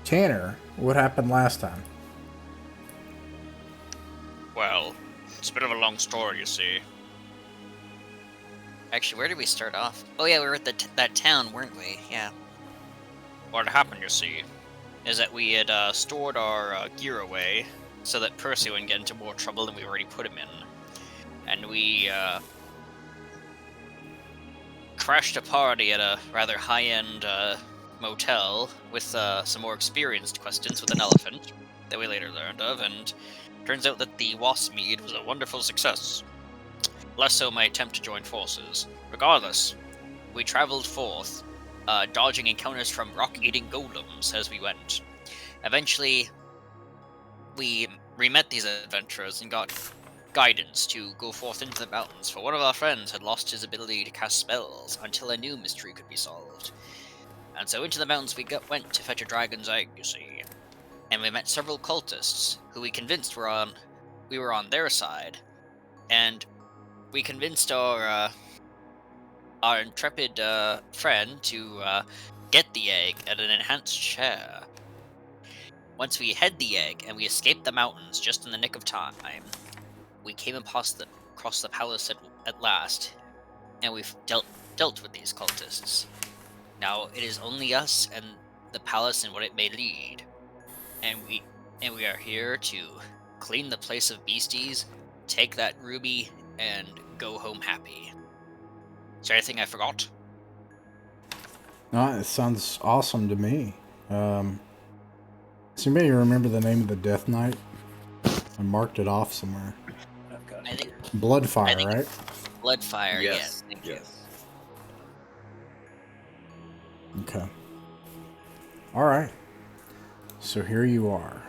Tanner, what happened last time? Well, it's a bit of a long story, you see. Actually, where did we start off? Oh yeah, we were at that town, weren't we? Yeah. What happened, you see, is that we had stored our gear away so that Percy wouldn't get into more trouble than we already put him in. And we crashed a party at a rather high-end motel with some more experienced questions with an elephant that we later learned of, and turns out that the wasp mead was a wonderful success. Less so my attempt to join forces. Regardless, we traveled forth, dodging encounters from rock-eating golems as we went. Eventually, we met these adventurers and got guidance to go forth into the mountains, for one of our friends had lost his ability to cast spells until a new mystery could be solved. And so into the mountains we went to fetch a dragon's egg, you see. And we met several cultists, who we convinced we were on their side. And we convinced our intrepid friend to get the egg at an enhanced share. Once we had the egg and we escaped the mountains just in the nick of time, we came across the palace at last, and we've dealt with these cultists. Now it is only us and the palace and what it may lead, and we are here to clean the place of beasties, take that ruby, and go home happy. Is there anything I forgot? No, it sounds awesome to me. Does anybody remember the name of the Death Knight? I marked it off somewhere. I think Bloodfire, right? Bloodfire, yes. Thank you. Okay. All right. So here you are.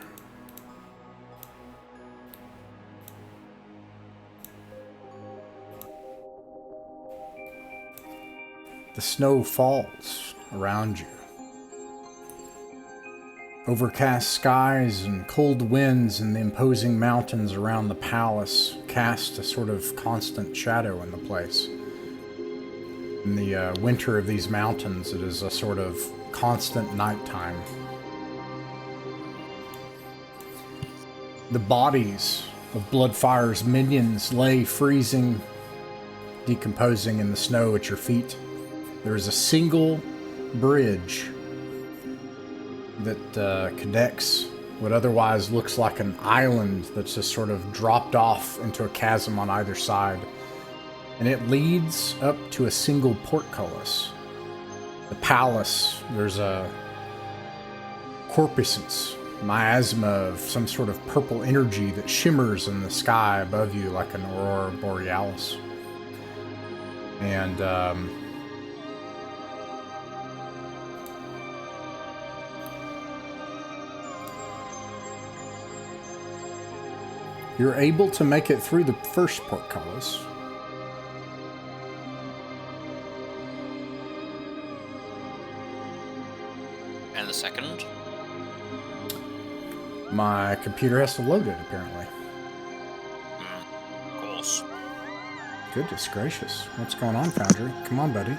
The snow falls around you. Overcast skies and cold winds and the imposing mountains around the palace cast a sort of constant shadow in the place. In the winter of these mountains, it is a sort of constant nighttime. The bodies of Bloodfire's minions lay freezing, decomposing in the snow at your feet. There is a single bridge that connects what otherwise looks like an island that's just sort of dropped off into a chasm on either side. And it leads up to a single portcullis. The palace, there's a corpuscence, miasma of some sort of purple energy that shimmers in the sky above you like an aurora borealis. And you're able to make it through the first portcullis. And the second? My computer has to load it, apparently. Of course. Goodness gracious. What's going on, Foundry? Come on, buddy.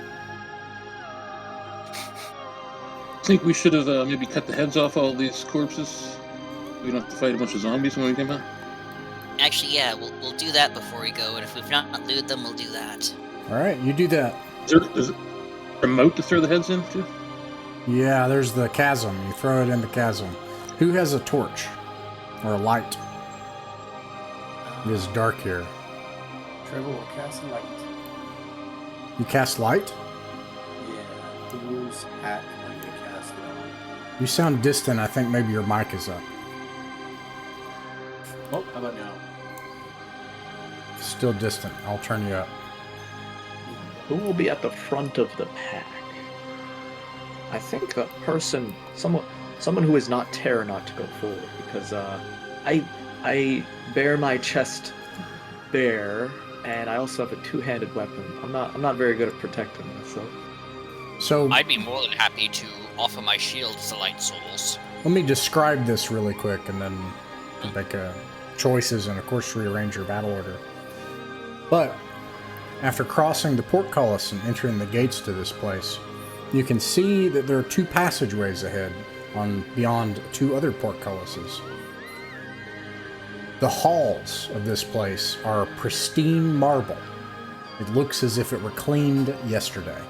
I think we should have maybe cut the heads off all these corpses. We don't have to fight a bunch of zombies when we come out. Actually, yeah, we'll do that before we go, and if we've not looted them, we'll do that. Alright, you do that. Is it a remote to throw the heads into? Yeah, there's the chasm. You throw it in the chasm. Who has a torch? Or a light? It is dark here. Trevor will cast light. You cast light? Yeah, who's hat when you cast it on? You sound distant. I think maybe your mic is up. Oh, how about now? Still distant. I'll turn you up. Who will be at the front of the pack? I think a person, someone who is not Terror, not to go forward, because I bear my chest bare, and I also have a two-handed weapon. I'm not very good at protecting myself. So I'd be more than happy to offer my shield as a light source. let me describe this really quick, and then make choices, and of course rearrange your battle order. But after crossing the portcullis and entering the gates to this place, you can see that there are two passageways ahead, on beyond 2 other portcullises. The halls of this place are pristine marble. It looks as if it were cleaned yesterday.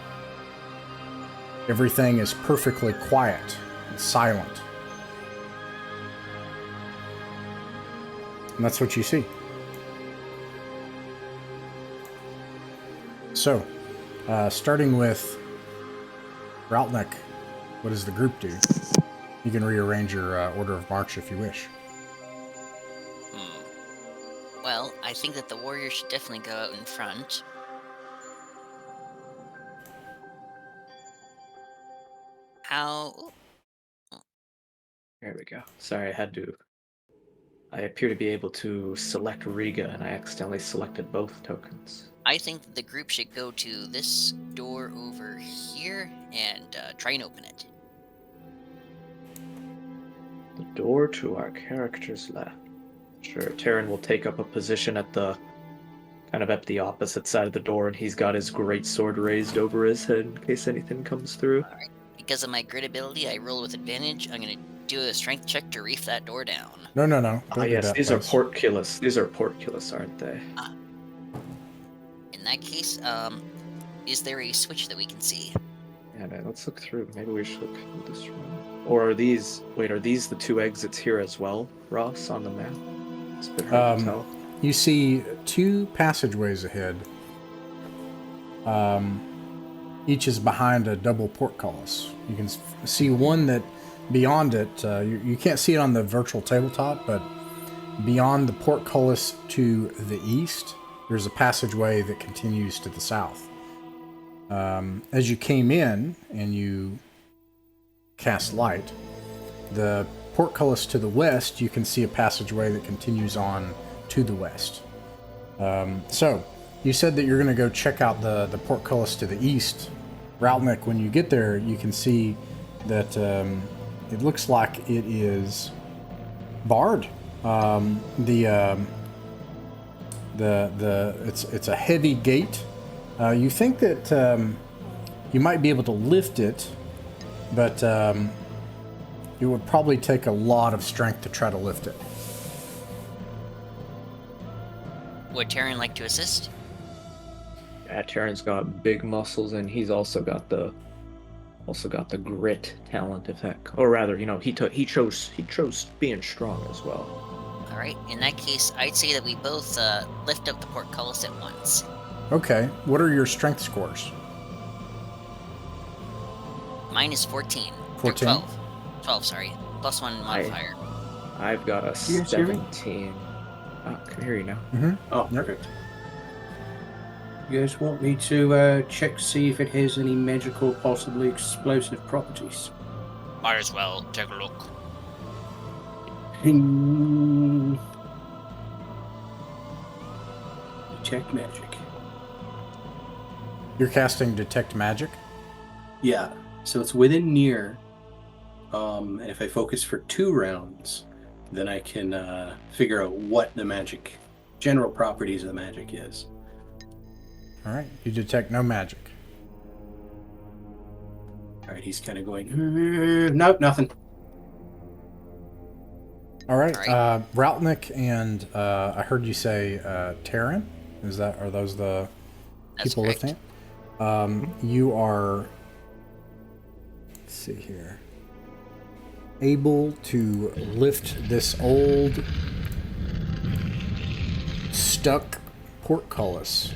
Everything is perfectly quiet and silent. And that's what you see. So, starting with Raltnik, what does the group do? You can rearrange your order of march if you wish. Well, I think that the warriors should definitely go out in front. How... There we go. Sorry, I appear to be able to select Riga, and I accidentally selected both tokens. I think that the group should go to this door over here and try and open it. The door to our character's left. Sure, Terran will take up a position at the opposite side of the door, and he's got his great sword raised over his head in case anything comes through. Alright. Because of my grit ability, I roll with advantage. I'm going to do a strength check to reef that door down. No. Don't Yes, do that, these are please. portcullis. These are portcullis, aren't they? In that case, is there a switch that we can see? Yeah, man, let's look through. Maybe we should look through this room. Or are these the 2 exits here as well, Ross, on the map? It's a bit hard to tell. You see 2 passageways ahead. Each is behind a double portcullis. You can see one that beyond it, you can't see it on the virtual tabletop, but beyond the portcullis to the east, there's a passageway that continues to the south. As you came in and you cast light, the portcullis to the west, you can see a passageway that continues on to the west. So, you said that you're going to go check out the portcullis to the east. Raltnik, when you get there, you can see that it looks like it is barred. It's a heavy gate. You think that you might be able to lift it, but it would probably take a lot of strength to try to lift it. Would Terran like to assist? Yeah, Terran's got big muscles, and he's also got the grit talent, if that, or rather, he chose being strong as well. Alright, in that case, I'd say that we both lift up the portcullis at once. Okay, what are your strength scores? Mine is 14. 14? 12. 12, sorry. Plus 1 modifier. I've got a You guys hear me? 17. Oh, I can hear you now. Mm-hmm. Oh, Yep. perfect. You guys want me to check to see if it has any magical, possibly explosive properties? Might as well take a look. Detect magic. You're casting Detect Magic? Yeah, so it's within near. And if I focus for 2 rounds, then I can figure out what the magic, general properties of the magic is. Alright, you detect no magic. Alright, he's kind of going, nope, nothing. Alright, Alright. Raltnik and I heard you say Terran? Are those the That's people correct. lifting it? You are, let's see here, able to lift this old stuck portcullis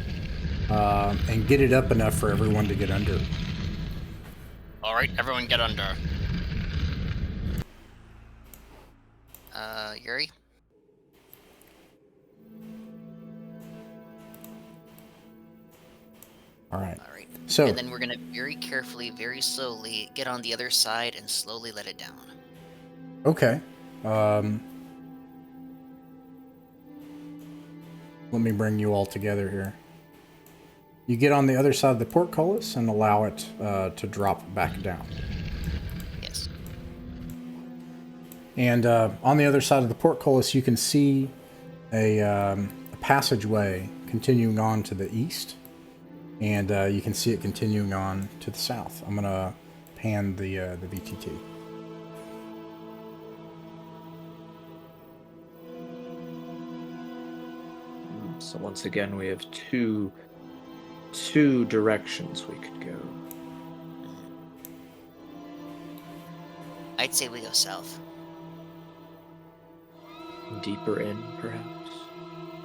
and get it up enough for everyone to get under. Alright, everyone get under. Yuri? Alright, Alright. so And then we're gonna very carefully, very slowly get on the other side and slowly let it down. okay. Let me bring you all together here. You get on the other side of the portcullis and allow it to drop back down. Yes. And on the other side of the portcullis, you can see a passageway continuing on to the east, and you can see it continuing on to the south. I'm gonna pan the VTT. So once again, we have two directions we could go. I'd say we go south. Deeper in, perhaps.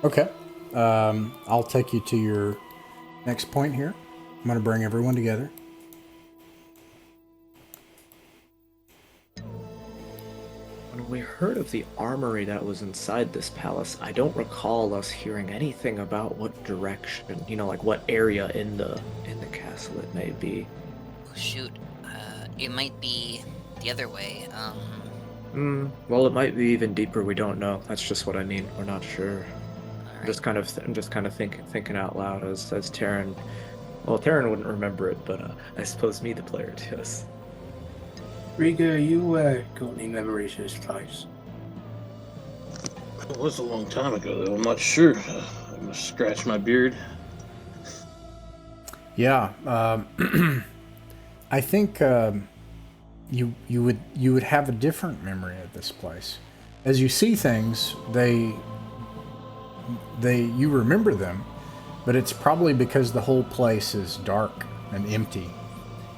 Okay. I'll take you to your next point here. I'm going to bring everyone together. When we heard of the armory that was inside this palace, I don't recall us hearing anything about what direction, like what area in the castle it may be. Oh, shoot. It might be the other way. Well, it might be even deeper. We don't know. That's just what I mean. We're not sure. All I'm just kind of thinking out loud as Taryn. Well, Taryn wouldn't remember it, but I suppose me, the player, does. Riga, you got any memories of this place? It was a long time ago, though. I'm not sure. I must scratch my beard. Yeah. I think you would have a different memory of this place. As you see things, you remember them, but it's probably because the whole place is dark and empty.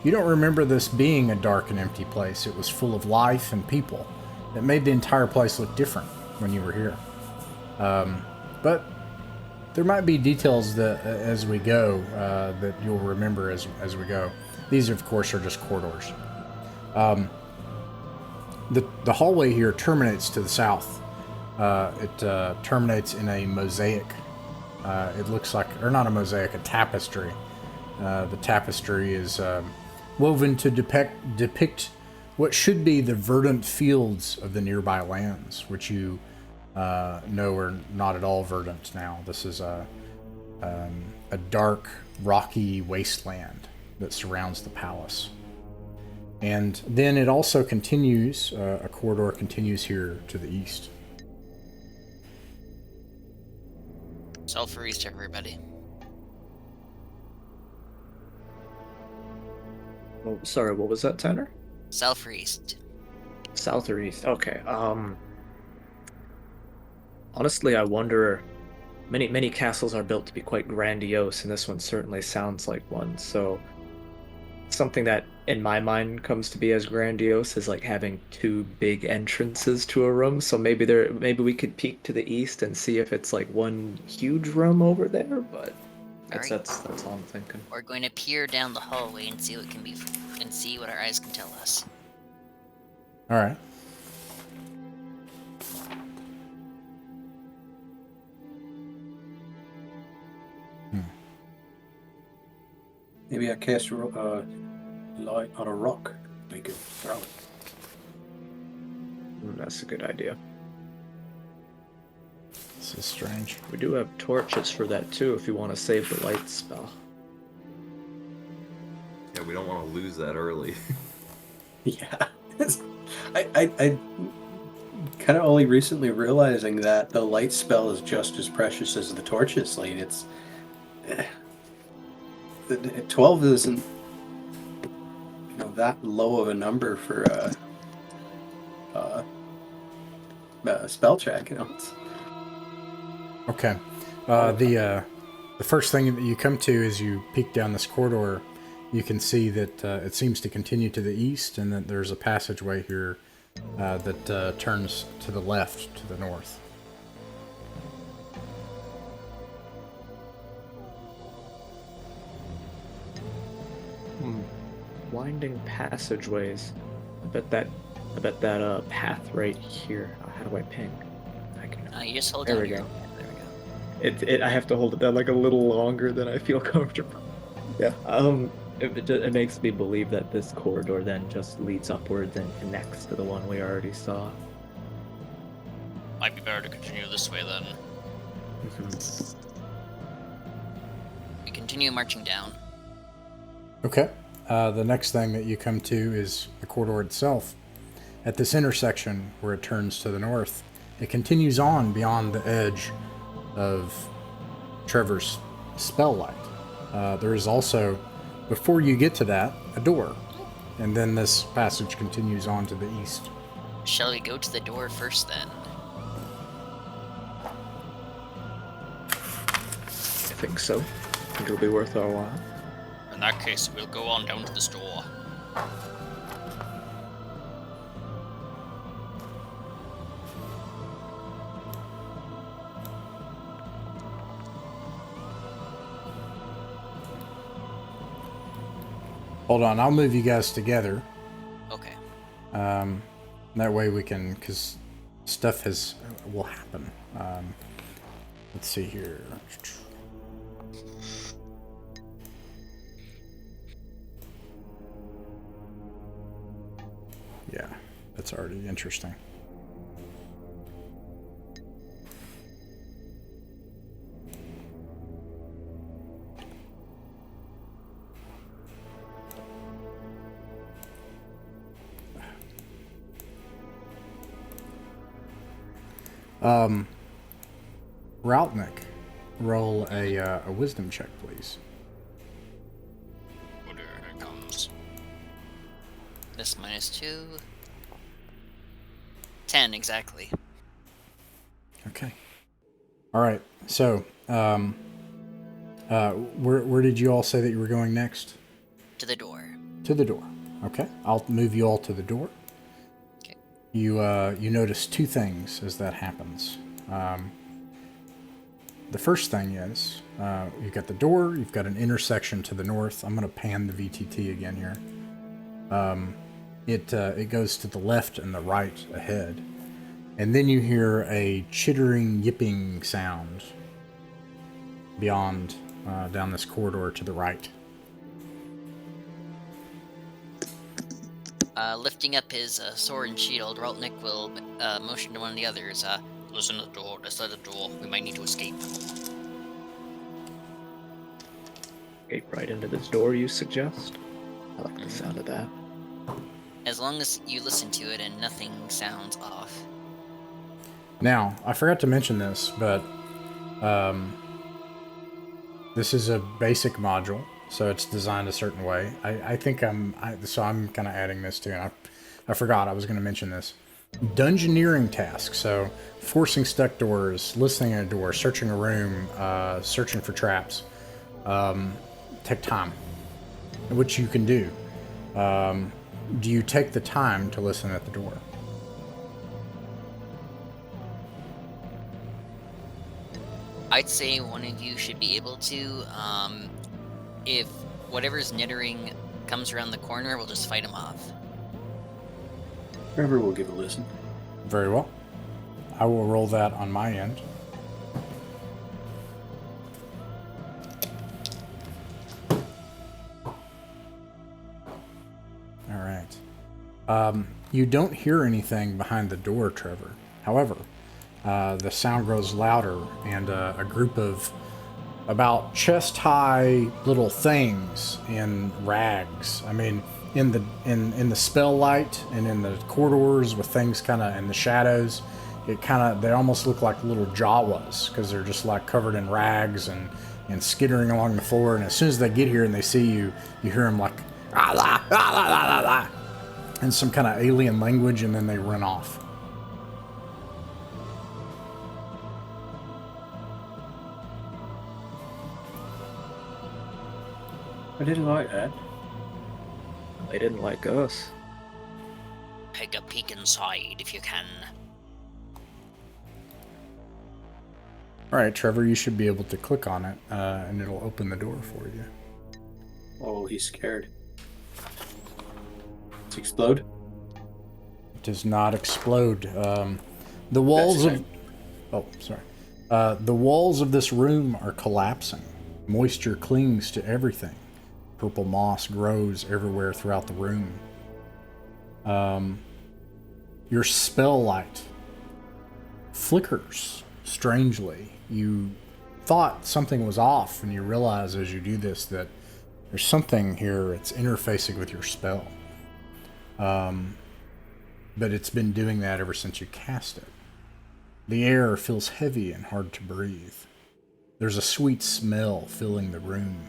You don't remember this being a dark and empty place. It was full of life and people. It made the entire place look different when you were here. But there might be details that, as we go, that you'll remember as we go. These, of course, are just corridors. The hallway here terminates to the south. It terminates in a mosaic. It looks like, or not a mosaic, a tapestry. The tapestry is woven to depict what should be the verdant fields of the nearby lands, which you know are not at all verdant now. This is a dark, rocky wasteland that surrounds the palace. And then it also continues, a corridor continues here to the east. South or east, everybody. Oh, sorry, what was that, Tanner? South or east. South or east? Okay. Honestly, I wonder. Many castles are built to be quite grandiose, and this one certainly sounds like one. So, something that in my mind comes to be as grandiose is like having two big entrances to a room. So maybe we could peek to the east and see if it's like one huge room over there. But that's all I'm thinking. We're going to peer down the hallway and see what our eyes can tell us. All right. Maybe I cast a light on a rock. We could throw it. That's a good idea. This is strange. We do have torches for that too, if you want to save the light spell. Yeah, we don't want to lose that early. Yeah. I kind of only recently realizing that the light spell is just as precious as the torches. Like, it's... 12 isn't that low of a number for a spell check. It's... Okay. The first thing that you come to as you peek down this corridor, you can see that it seems to continue to the east, and that there's a passageway here that turns to the left, to the north. Winding passageways. I bet that path right here. How do I ping? I can. You just hold There down we your... go. There we go. I have to hold it down like a little longer than I feel comfortable. Yeah. It makes me believe that this corridor then just leads upwards and connects to the one we already saw. Might be better to continue this way then. We continue marching down. Okay. The next thing that you come to is the corridor itself. At this intersection where it turns to the north, it continues on beyond the edge of Trevor's spell light. There is also, before you get to that, a door. And then this passage continues on to the east. Shall we go to the door first then? think so. I think it'll be worth our while. In that case, we'll go on down to the store. Hold on, I'll move you guys together. Okay. That way we can, because stuff will happen. Let's see here. Yeah, that's already interesting. Routnick, roll a wisdom check, please. Oh dear, here it comes. This -2. 10 exactly. Okay. All right. So, where did you all say that you were going next? To the door. To the door. Okay. I'll move you all to the door. Okay. You notice two things as that happens. The first thing is you've got the door. You've got an intersection to the north. I'm going to pan the VTT again here. It goes to the left and the right ahead. And then you hear a chittering, yipping sound beyond, down this corridor to the right. Lifting up his sword and shield, Raltnik will motion to one of the others. Listen to the door. Listen to the door. We might need to escape. Escape right into this door, you suggest? I like the sound of that. As long as you listen to it and nothing sounds off. Now, I forgot to mention this, but this is a basic module, so it's designed a certain way. So I'm kind of adding this too, and I forgot I was going to mention this. Dungeoneering tasks, so forcing stuck doors, listening at a door, searching a room, searching for traps, take time, which you can do. Do you take the time to listen at the door? I'd say one of you should be able to. If whatever's knittering comes around the corner, we'll just fight him off. Trevor will give a listen. Very well. I will roll that on my end. All right. You don't hear anything behind the door, Trevor. However, the sound grows louder, and a group of about chest-high little things in rags. I mean, in the spell light and in the corridors with things kind of in the shadows, they almost look like little Jawas because they're just like covered in rags and skittering along the floor. And as soon as they get here and they see you, you hear them like ah, la, ah, la, la, la, la, in some kind of alien language, and then they run off. I didn't like that. They didn't like us. Take a peek inside if you can. All right, Trevor, you should be able to click on it, and it'll open the door for you. Oh, he's scared. Does it explode? It does not explode. The walls of... Oh, sorry. The walls of this room are collapsing. Moisture clings to everything. Purple moss grows everywhere throughout the room. Your spell light flickers strangely. You thought something was off, and you realize as you do this that there's something here that's interfacing with your spell. But it's been doing that ever since you cast it. The air feels heavy and hard to breathe. There's a sweet smell filling the room.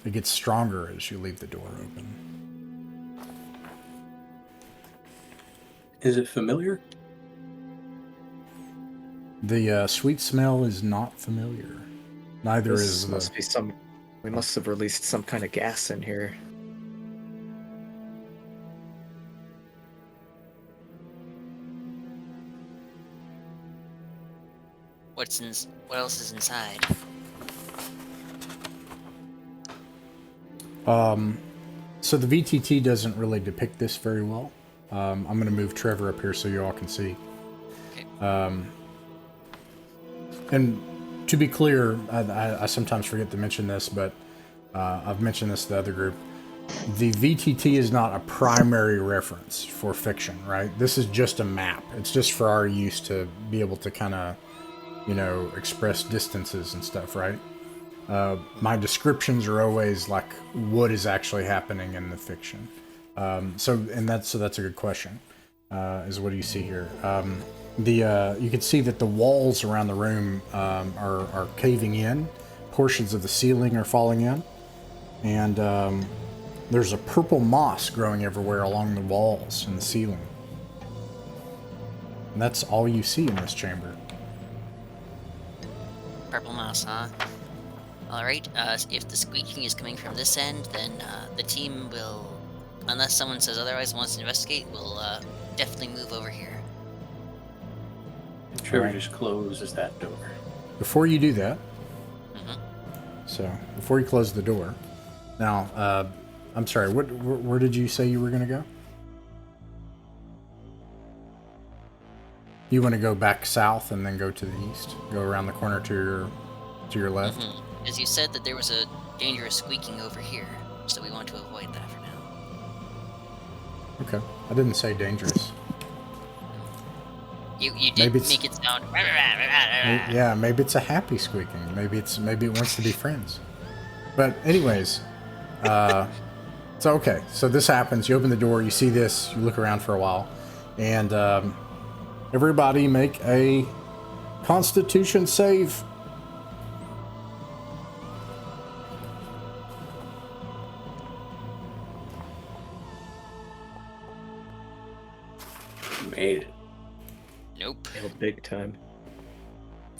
It gets stronger as you leave the door open. Is it familiar? The sweet smell is not familiar. Neither This is the... must be some. We must have released some kind of gas in here. What else is inside? So the VTT doesn't really depict this very well. I'm going to move Trevor up here so you all can see. Okay. And to be clear, I sometimes forget to mention this, but I've mentioned this to the other group. The VTT is not a primary reference for fiction, right? This is just a map. It's just for our use to be able to kind of, you know, express distances and stuff, right? My descriptions are always like what is actually happening in the fiction. So that's a good question. Is what do you see here? You can see that the walls around the room are caving in. Portions of the ceiling are falling in, and there's a purple moss growing everywhere along the walls and the ceiling. And that's all you see in this chamber. Purple moss, huh? Alright, if the squeaking is coming from this end, then the team will, unless someone says otherwise and wants to investigate, will definitely move over here. Trevor Alright. just closes that door. Before you do that, Mm-hmm. so before you close the door, now, I'm sorry, where did you say you were going to go? You want to go back south and then go to the east? Go around the corner to your left? Mm-hmm. As you said that there was a dangerous squeaking over here, so we want to avoid that for now. Okay. I didn't say dangerous. You did Maybe it's- make it sound... Yeah, maybe it's a happy squeaking. Maybe it wants to be friends. But anyways, so okay. So this happens. You open the door. You see this. You look around for a while, and everybody make a Constitution save. Made it. Nope. Failed big time.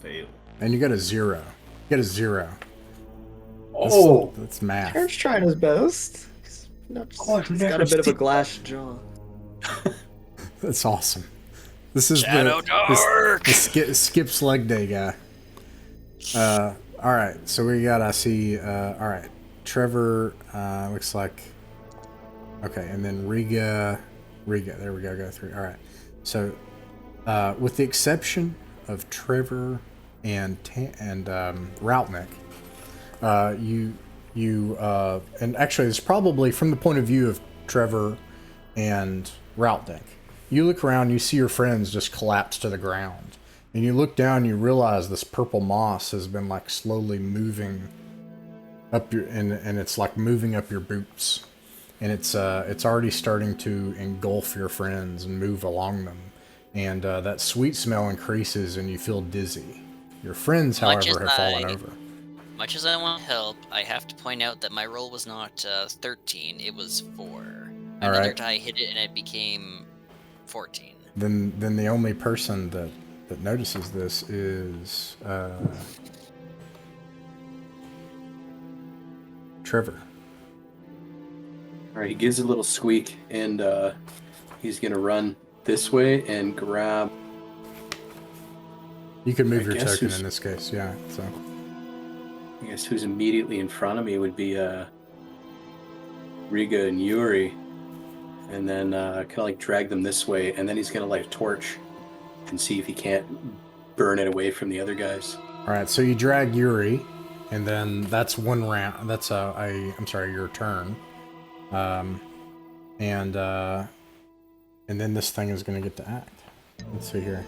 Fail. And you got a 0. You got a 0. Oh! That's math. Aaron's trying his best. He's I've got never a bit of a seen- glass jaw. That's awesome. This is Shadowdark! the Skip's leg day guy. All right, so we got. I see. All right, Trevor looks like. Okay, and then Riga. There we go. Go through. All right. So, with the exception of Trevor and Routnick, and actually, it's probably from the point of view of Trevor and Routnick. You look around, you see your friends just collapse to the ground. And you look down, you realize this purple moss has been like slowly moving up your, and it's like moving up your boots. And it's already starting to engulf your friends and move along them. And that sweet smell increases and you feel dizzy. Your friends, however, have fallen over. Much as I want to help, I have to point out that my roll was not 13, it was 4. Another Alright. die hit it and it became 14. Then the only person that notices this is Trevor. All right, he gives a little squeak, and he's gonna run this way and grab. You can move I your guess token who's- in this case, yeah. So I guess who's immediately in front of me would be Riga and Yuri, and then kind of like drag them this way, and then he's gonna light a torch and see if he can't burn it away from the other guys. all right, so you drag Yuri, and then that's one round. That's I'm sorry, your turn. And then this thing is going to get to act. Let's see here.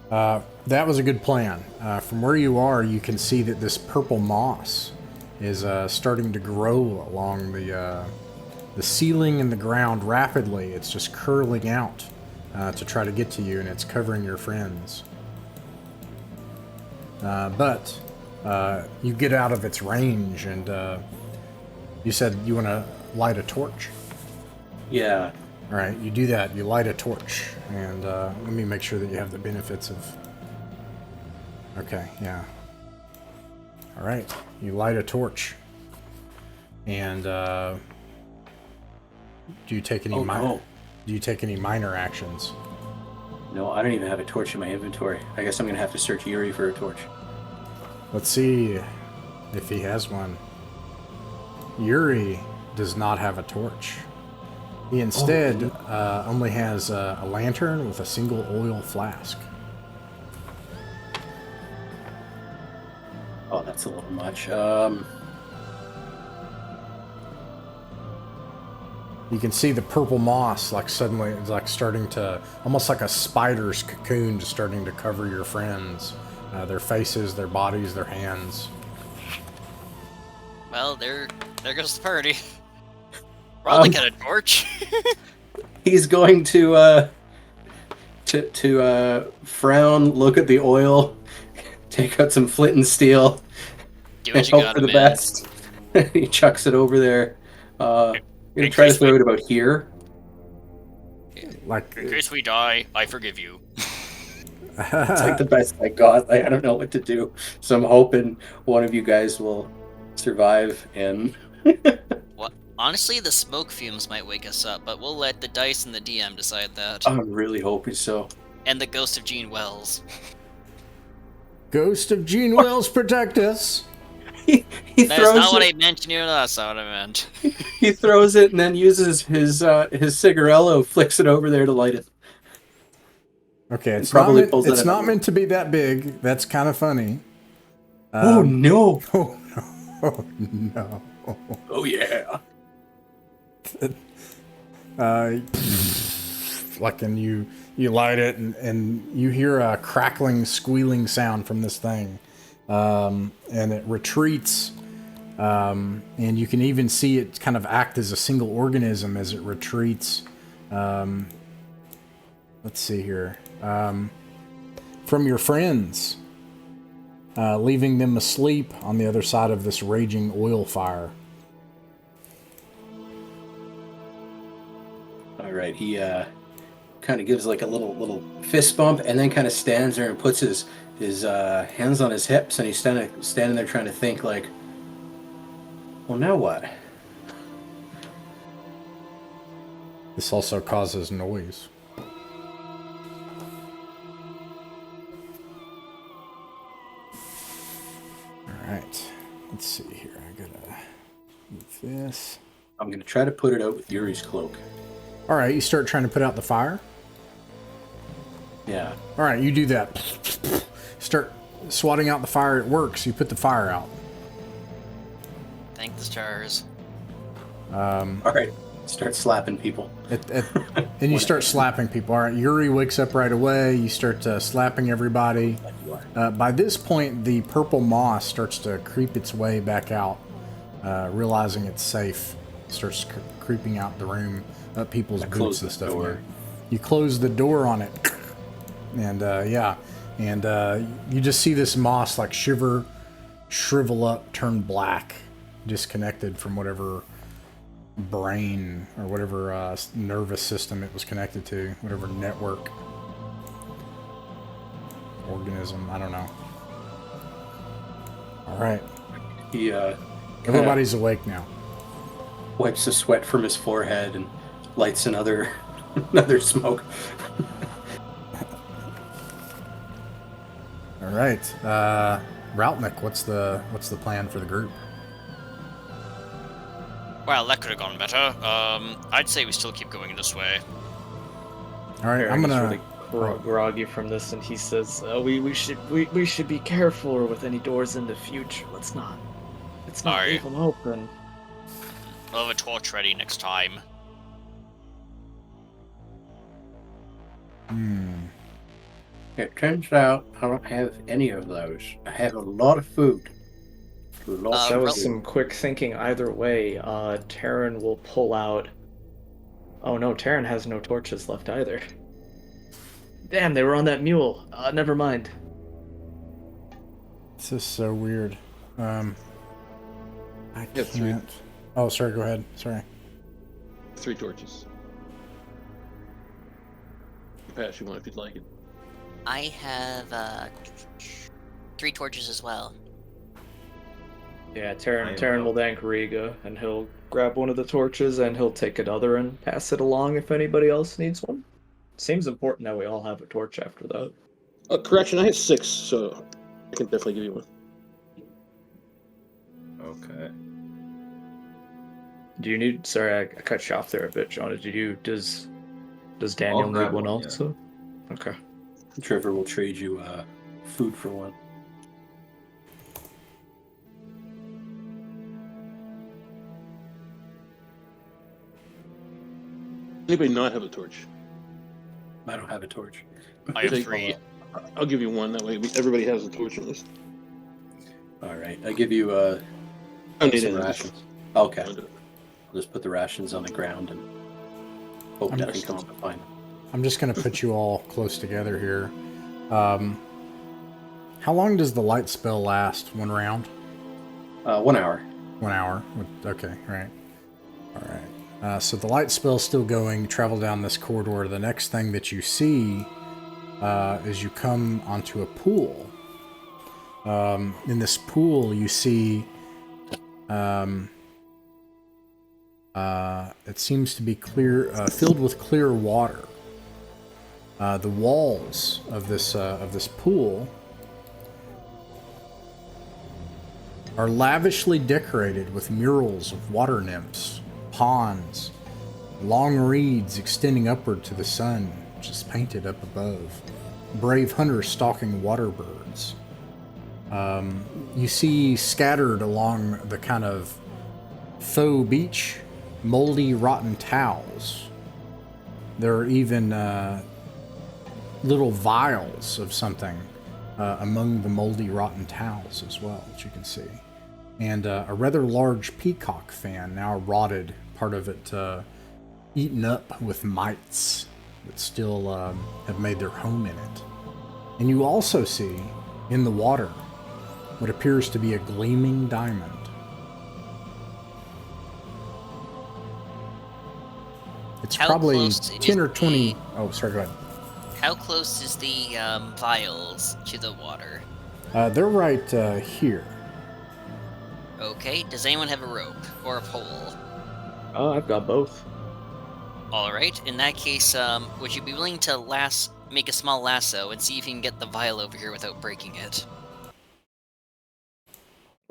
That was a good plan. From where you are, you can see that this purple moss is starting to grow along the ceiling and the ground rapidly. It's just curling out to try to get to you, and it's covering your friends. But you get out of its range, and you said you want to light a torch. Yeah, All right, you do that. You light a torch, and let me make sure that you have the benefits of. Okay, yeah. All right, you light a torch, and do you take any no. Do you take any minor actions? No, I don't even have a torch in my inventory. I guess I'm gonna have to search Yuri for a torch. Let's see if he has one. Yuri does not have a torch. He instead only has a lantern with a single oil flask. Oh, that's a little much. You can see the purple moss like suddenly it's like starting to, almost like a spider's cocoon, just starting to cover your friends. Their faces, their bodies, their hands. Well, there goes the party. Probably get a torch. He's going to frown, look at the oil, take out some flint and steel, Do and what you hope gotta, for the man. best. He chucks it over there. I'm gonna try to throw it about here. Like In case we die, I forgive you. It's like the best I got. I don't know what to do, so I'm hoping one of you guys will survive. And What? Honestly, the smoke fumes might wake us up, but we'll let the dice and the DM decide that. I'm really hoping so. And the ghost of Gene Wells. Ghost of Gene Wells, protect us. He That's throws not what it. I meant, you know, that's not what I meant. He throws it and then uses his cigarello, flicks it over there to light it. Okay, it's probably not pulls meant, out it's not another meant to be that big. That's kind of funny. Oh no! Oh no! Oh no! Oh yeah! Like, and you light it, and you hear a crackling, squealing sound from this thing, and it retreats, and you can even see it kind of act as a single organism as it retreats. Let's see here. From your friends, leaving them asleep on the other side of this raging oil fire. All right, he kind of gives like a little fist bump, and then kind of stands there and puts his hands on his hips, and he's standing there trying to think like, well, now what? This also causes noise. Alright, let's see here. I gotta move this. I'm gonna try to put it out with Yuri's cloak. Alright, you start trying to put out the fire. Yeah. Alright, you do that. Start swatting out the fire. It works. You put the fire out. Thank the stars. All right. Start slapping people. And you start slapping people. All right, Yuri wakes up right away. You start slapping everybody. By this point, the purple moss starts to creep its way back out, realizing it's safe. Starts creeping out the room, up people's boots and stuff. Door. You close the door on it, and you just see this moss like shrivel up, turn black, disconnected from whatever brain or whatever nervous system it was connected to, whatever network organism, I don't know. All right, He everybody's awake now. wipes the sweat from his forehead and lights another smoke. All right, Routnik, what's the plan for the group? Well, that could have gone better. I'd say we still keep going this way. All right, I'm Eric's gonna. really groggy from this, and he says, "We should be careful with any doors in the future. Let's not Alright. leave them open." We'll have a torch ready next time. It turns out I don't have any of those. I have a lot of food. Lots That of was food. some quick thinking either way. Terran will pull out... Oh no, Terran has no torches left either. Damn, they were on that mule. Never mind. This is so weird. I Yeah, three. can't. Oh, sorry. Go ahead. Sorry. 3 torches. pass you one if you'd like it. I have 3 torches as well. Yeah, I Terran will thank Riga, and he'll grab one of the torches, and he'll take another and pass it along if anybody else needs one. Seems important that we all have a torch after that. Correction, I had 6, so I can definitely give you one. Okay. Do you need? Sorry, I cut you off there a bit, John. Does Daniel need grab one one, also? Okay. Trevor will trade you food for one. Anybody not have a torch? I don't have a torch. I have Take- 3. I'll give you one. That way everybody has a torch at least. All right, I give you I don't need some it. rations. Okay, I'll I'll do it. just put the rations on the ground and hope I'm nothing just- comes to find them. I'm just going to put you all close together here. How long does the light spell last? 1 round? 1 hour. 1 hour. Okay, right. All right. So the light spell's still going. You travel down this corridor. The next thing that you see is you come onto a pool. In this pool, you see it seems to be clear, filled with clear water. The walls of this pool are lavishly decorated with murals of water nymphs, ponds, long reeds extending upward to the sun, which is painted up above, brave hunters stalking water birds. You see scattered along the kind of faux beach, moldy, rotten towels. There are even little vials of something among the moldy, rotten towels as well, that you can see. And a rather large peacock fan, now rotted, part of it eaten up with mites that still have made their home in it. And you also see, in the water, what appears to be a gleaming diamond. It's How probably close 10 or is 20... the- Oh, sorry, go ahead. How close is the vials to the water? They're right here. Okay, does anyone have a rope or a pole? Oh, I've got both. Alright, in that case, would you be willing to make a small lasso and see if you can get the vial over here without breaking it?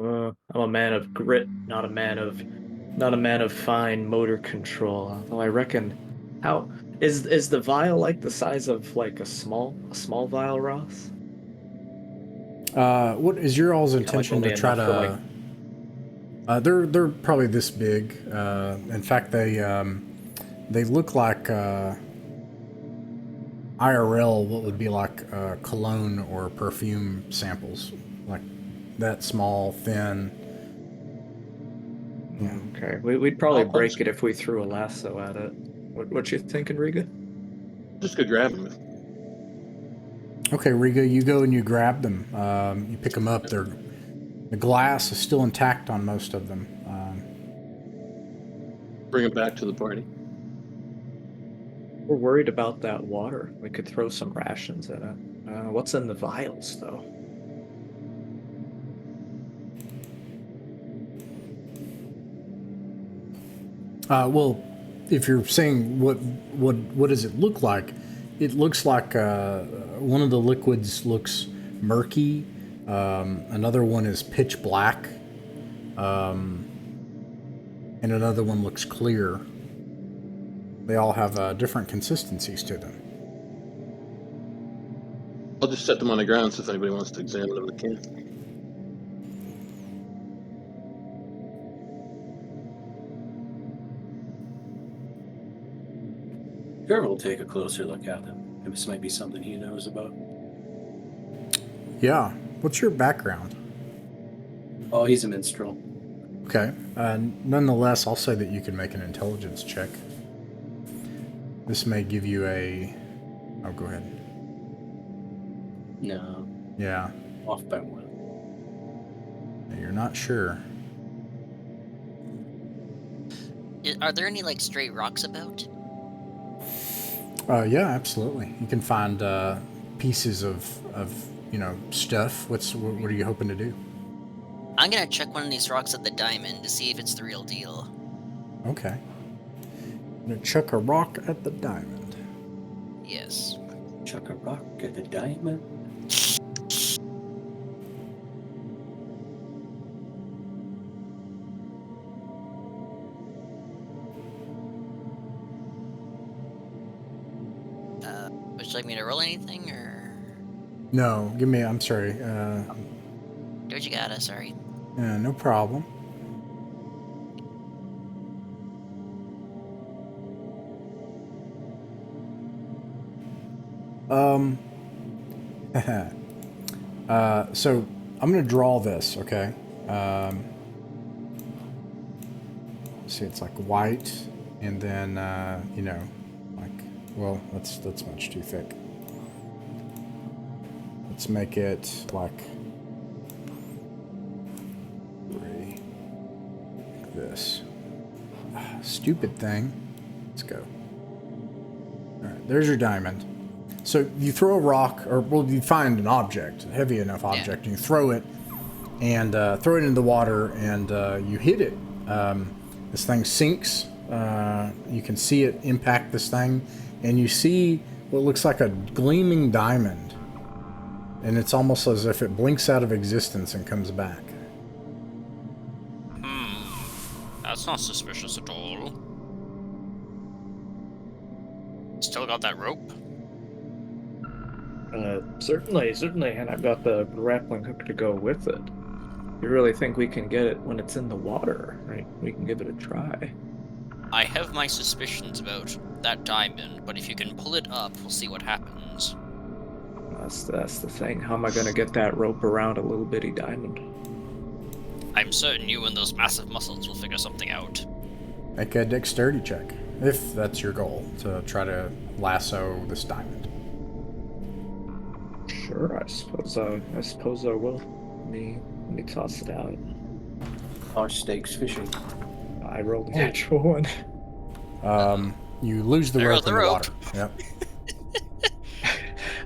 I'm a man of grit, not a man of fine motor control. Although I reckon, how is the vial like the size of like a small vial, Ross? What is your all's like intention only to try enough to... for, they're probably this big. In fact, they look like IRL, what would be like cologne or perfume samples, like that small, thin. Yeah. Okay, we'd probably I'll break just- it if we threw a lasso at it. What you thinking, Riga? Just go grab them. Okay, Riga, you go and you grab them. You pick them up. The glass is still intact on most of them. Bring them back to the party. We're worried about that water. We could throw some rations at it. What's in the vials, though? Well, if you're saying what does it look like, it looks like one of the liquids looks murky. Another one is pitch black. And another one looks clear. They all have different consistencies to them. I'll just set them on the ground so if anybody wants to examine them, they can. Trevor will take a closer look at them. This might be something he knows about. Yeah. What's your background? Oh, he's a minstrel. Okay. Nonetheless, I'll say that you can make an intelligence check. This may give you a... Oh, go ahead. No, Yeah. off by 1. You're not sure. Are there any, like, stray rocks about? Yeah, absolutely. You can find pieces of stuff. What are you hoping to do? I'm gonna check one of these rocks at the diamond to see if it's the real deal. Okay. I'm gonna chuck a rock at the diamond. Yes. Chuck a rock at the diamond. Would you like me to roll anything, or No, give me. I'm sorry. do what you gotta? Sorry. No problem. So I'm gonna draw this, okay? See, it's like white, and then well, that's much too thick. Let's make it like three, like this. Stupid thing. Let's go. All right, there's your diamond. So you throw a rock, or well, you find an object, a heavy enough object, and you throw it, and throw it into the water, and you hit it. This thing sinks. You can see it impact this thing, and you see what looks like a gleaming diamond, and it's almost as if it blinks out of existence and comes back. That's not suspicious at all. Still got that rope? Certainly, and I've got the grappling hook to go with it. You really think we can get it when it's in the water, right? We can give it a try. I have my suspicions about that diamond, but if you can pull it up, we'll see what happens. That's the thing. How am I going to get that rope around a little bitty diamond? I'm certain you and those massive muscles will figure something out. Make a dexterity check, if that's your goal, to try to lasso this diamond. Sure, I suppose I will. Let me toss it out. Our stakes fishing. I rolled a natural one. You lose the There rope goes in the the rope. water. Yep.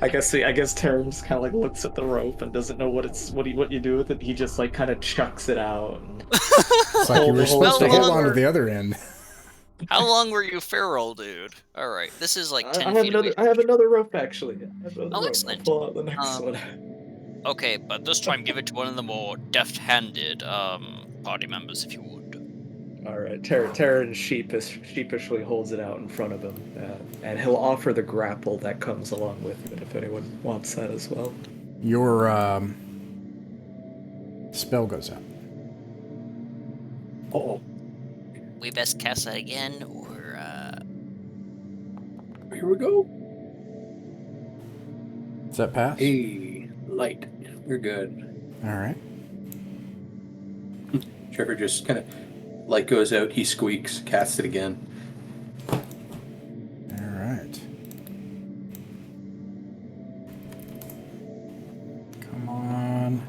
I guess Terran just kind of like looks at the rope and doesn't know what you do with it. He just like kind of chucks it out. And It's like you were supposed to How hold long on to were- the other end. How long were you feral, dude? Alright, this is like 10 I have feet away. I have another rope actually. I have another Oh, rope. excellent. I'll pull out the next one. Okay, but this time give it to one of the more deft-handed party members, if you would. All right, Terran sheepishly holds it out in front of him, and he'll offer the grapple that comes along with it if anyone wants that as well. Your spell goes out. Oh, We best cast that again, or here we go. Does that pass? Hey, light. We're good. All right. Trevor just kind of light goes out. He squeaks. Casts it again. All right. Come on.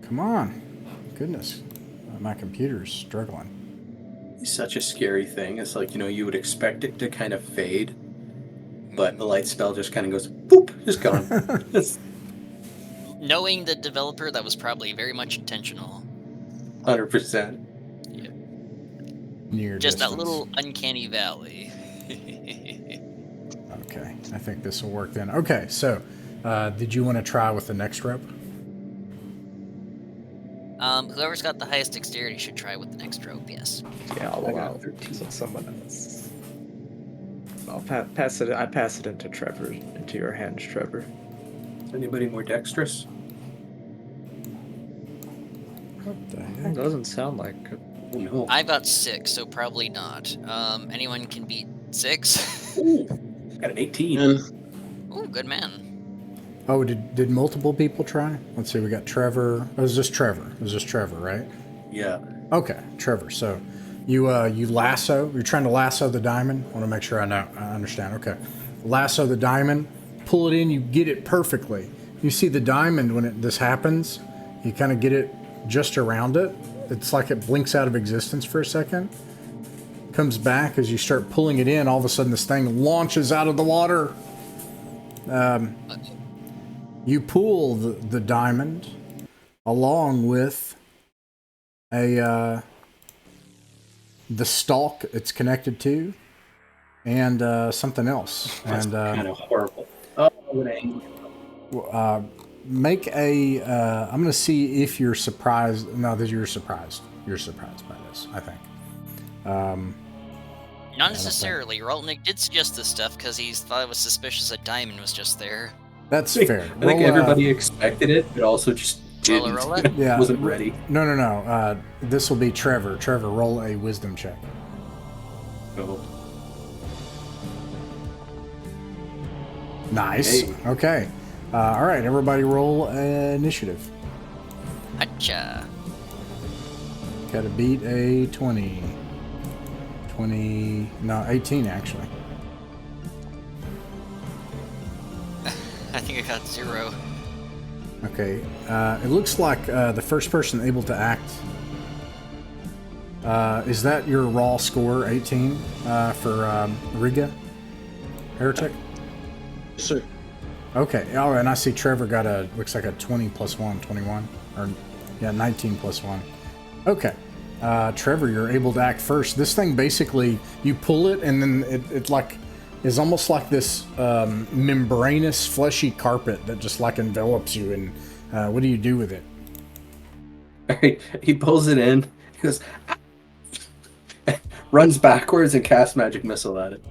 Come on. Goodness. My computer's struggling. It's such a scary thing. It's like, you would expect it to kind of fade, but the light spell just kind of goes, boop, just gone. It's Knowing the developer, that was probably very much intentional. 100%. Near Just that distance. little uncanny valley. Okay. I think this will work then. Okay. So, did you want to try with the next rope? whoever's got the highest dexterity should try with the next rope. Yes. Yeah, I'll I got allow 13. so someone else. I'll pass it. I pass it into Trevor, into your hands, Trevor. Anybody more dexterous? What the It heck? doesn't sound like. Oh, no. I've got 6, so probably not. Anyone can beat 6? Ooh, got an 18. Ooh, good man. Oh, did multiple people try? Let's see. We got Trevor. Oh, it was just Trevor. It was just Trevor, right? Yeah. Okay, Trevor. So, you lasso. You're trying to lasso the diamond. I want to make sure I understand. Okay, lasso the diamond. Pull it in. You get it perfectly. You see the diamond when this happens. You kind of get it just around it. It's like it blinks out of existence for a second. comes back as you start pulling it in. All of a sudden, this thing launches out of the water. You pull the diamond along with the stalk it's connected to, and something else. That's and kind of horrible. Oh, what an angry. make a. I'm going to see if you're surprised. No, that you're surprised. You're surprised by this, I think. Not necessarily. Rolnick did suggest this stuff because he thought it was suspicious a diamond was just there. That's fair. I think everybody expected it, but also just didn't. Roll it? Yeah. Wasn't ready. No. This will be Trevor. Trevor, roll a wisdom check. So, Nice. Hey. Okay. All right, everybody roll initiative. Hacha. Gotta beat a 20. 18 actually. I think I got 0. Okay. It looks like the first person able to act. Is that your raw score, 18, for Riga? Heretic? Yes, sir. Okay. Oh, and I see Trevor got looks like a 20 plus 1, 21. Or, yeah, 19 plus 1. Okay. Trevor, you're able to act first. This thing basically, you pull it and then it like is almost like this membranous, fleshy carpet that just like envelops you. And what do you do with it? he pulls it in. He goes, runs backwards and casts magic missile at it.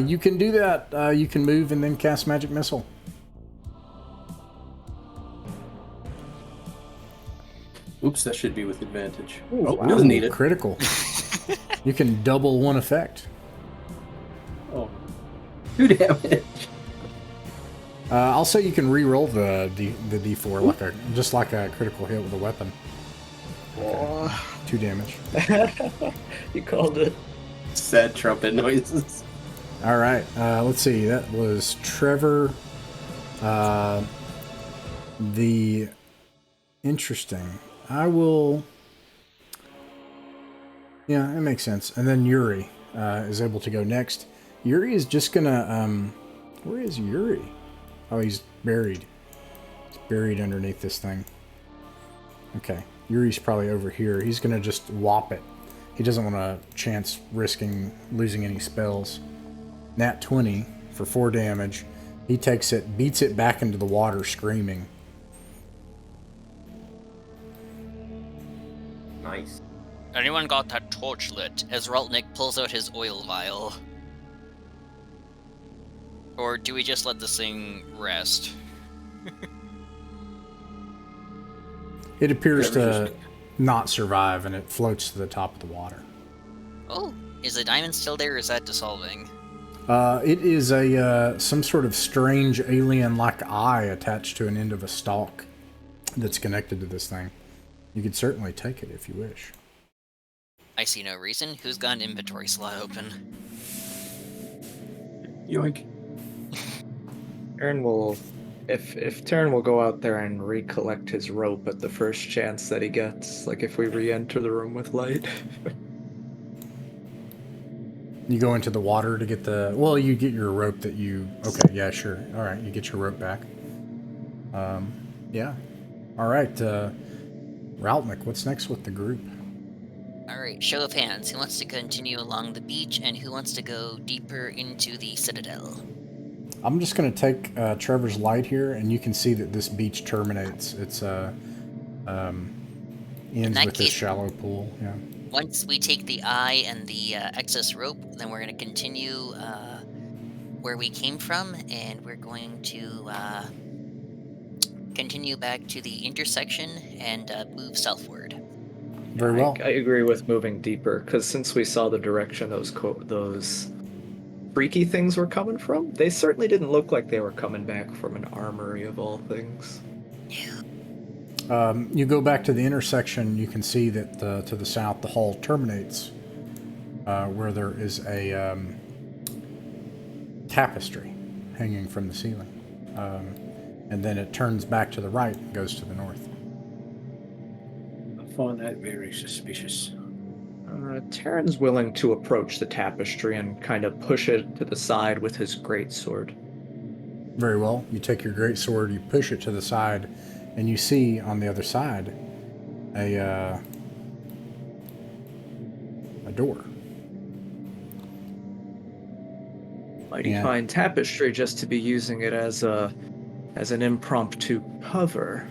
You can do that. You can move and then cast magic missile. Oops, that should be with advantage. Ooh, wow. Doesn't need it. Critical. You can double one effect. Oh, 2 damage. I'll say you can re-roll the D4 just like a critical hit with a weapon. Okay. 2 damage. You called it. Sad trumpet noises. All right. Let's see. That was Trevor. The interesting. I will. Yeah, it makes sense. And then Yuri is able to go next. Yuri is just gonna. Where is Yuri? Oh, he's buried. He's buried underneath this thing. Okay. Yuri's probably over here. He's gonna just whop it. He doesn't want to chance risking losing any spells. Nat 20 for 4 damage. He takes it, beats it back into the water, screaming. Nice. Anyone got that torch lit as Raltnik pulls out his oil vial? Or do we just let this thing rest? It appears to not survive, and it floats to the top of the water. Oh, is the diamond still there, or is that dissolving? It is some sort of strange alien-like eye attached to an end of a stalk that's connected to this thing. You could certainly take it if you wish. I see no reason. Who's got an inventory slot open? Yoink. Aaron will, if Taryn will go out there and recollect his rope at the first chance that he gets, like if we re-enter the room with light. You go into the water to get the... Well, you get your rope that you... Okay, yeah, sure. All right, you get your rope back. Yeah. All right, Raltnik, what's next with the group? Alright, show of hands. Who wants to continue along the beach, and who wants to go deeper into the citadel? I'm just going to take Trevor's light here, and you can see that this beach terminates. It's ends with this shallow pool. Yeah. Once we take the eye and the excess rope, then we're going to continue where we came from, and we're going to continue back to the intersection and move southward. Very well. I agree with moving deeper, because since we saw the direction those freaky things were coming from, they certainly didn't look like they were coming back from an armory of all things. You go back to the intersection, you can see that to the south the hall terminates where there is a tapestry hanging from the ceiling. And then it turns back to the right and goes to the north. I find that very suspicious. Terran's willing to approach the tapestry and kind of push it to the side with his greatsword. Very well. You take your great sword, you push it to the side, and you see on the other side a door. Mighty Yeah. fine tapestry just to be using it as an impromptu cover.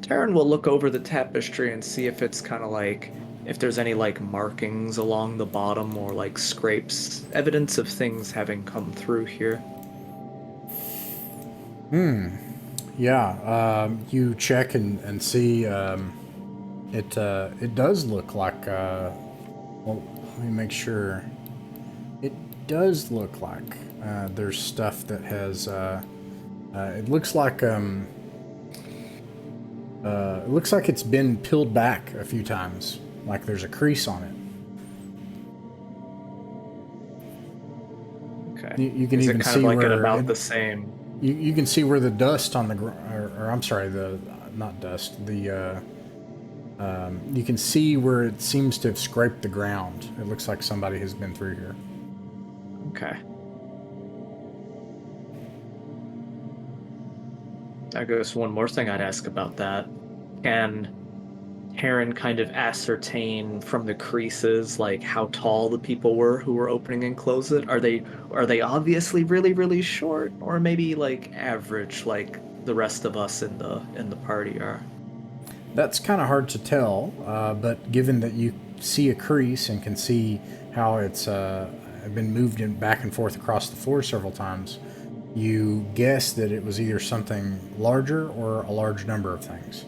Terran will look over the tapestry and see if it's kind of like if there's any like markings along the bottom or like scrapes, evidence of things having come through here. Yeah. You check and see. It does look like. Well, let me make sure. It does look like there's stuff that has. It looks like it looks like it's been peeled back a few times, like there's a crease on it. Okay. You can Is even it kind see of like where at about the same? you can see where the dust on the or I'm sorry, the not dust, the you can see where it seems to have scraped the ground. It looks like somebody has been through here. Okay. I guess one more thing I'd ask about that. Can Terran kind of ascertain from the creases like how tall the people were who were opening and close it? Are they obviously really, really short, or maybe like average like the rest of us in the party are? That's kind of hard to tell, but given that you see a crease and can see how it's been moved back and forth across the floor several times, you guess that it was either something larger or a large number of things.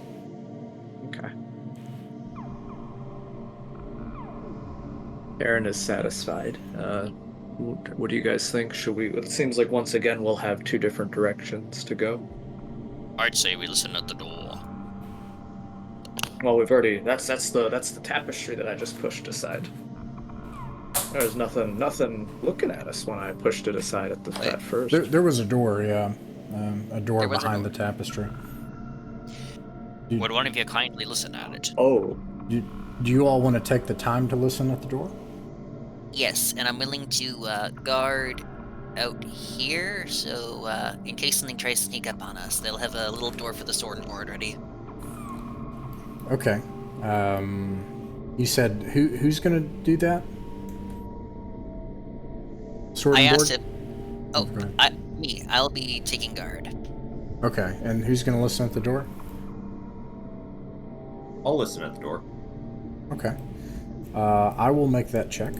Okay. Aaron is satisfied. What do you guys think? Should we? It seems like once again we'll have two different directions to go. I'd say we listen at the door. Well, we've already. That's the tapestry that I just pushed aside. There's nothing looking at us when I pushed it aside at first. There was a door, yeah, a door There was a behind door. the tapestry. Would one of you kindly listen at it? Oh, Do you all want to take the time to listen at the door? Yes, and I'm willing to guard out here, so in case something tries to sneak up on us, they'll have a little door for the sword and board ready. Okay. You said who's gonna do that? Sword I and asked board? him. Oh, Go ahead. me. I'll be taking guard. Okay, and who's gonna listen at the door? I'll listen at the door. Okay. I will make that check.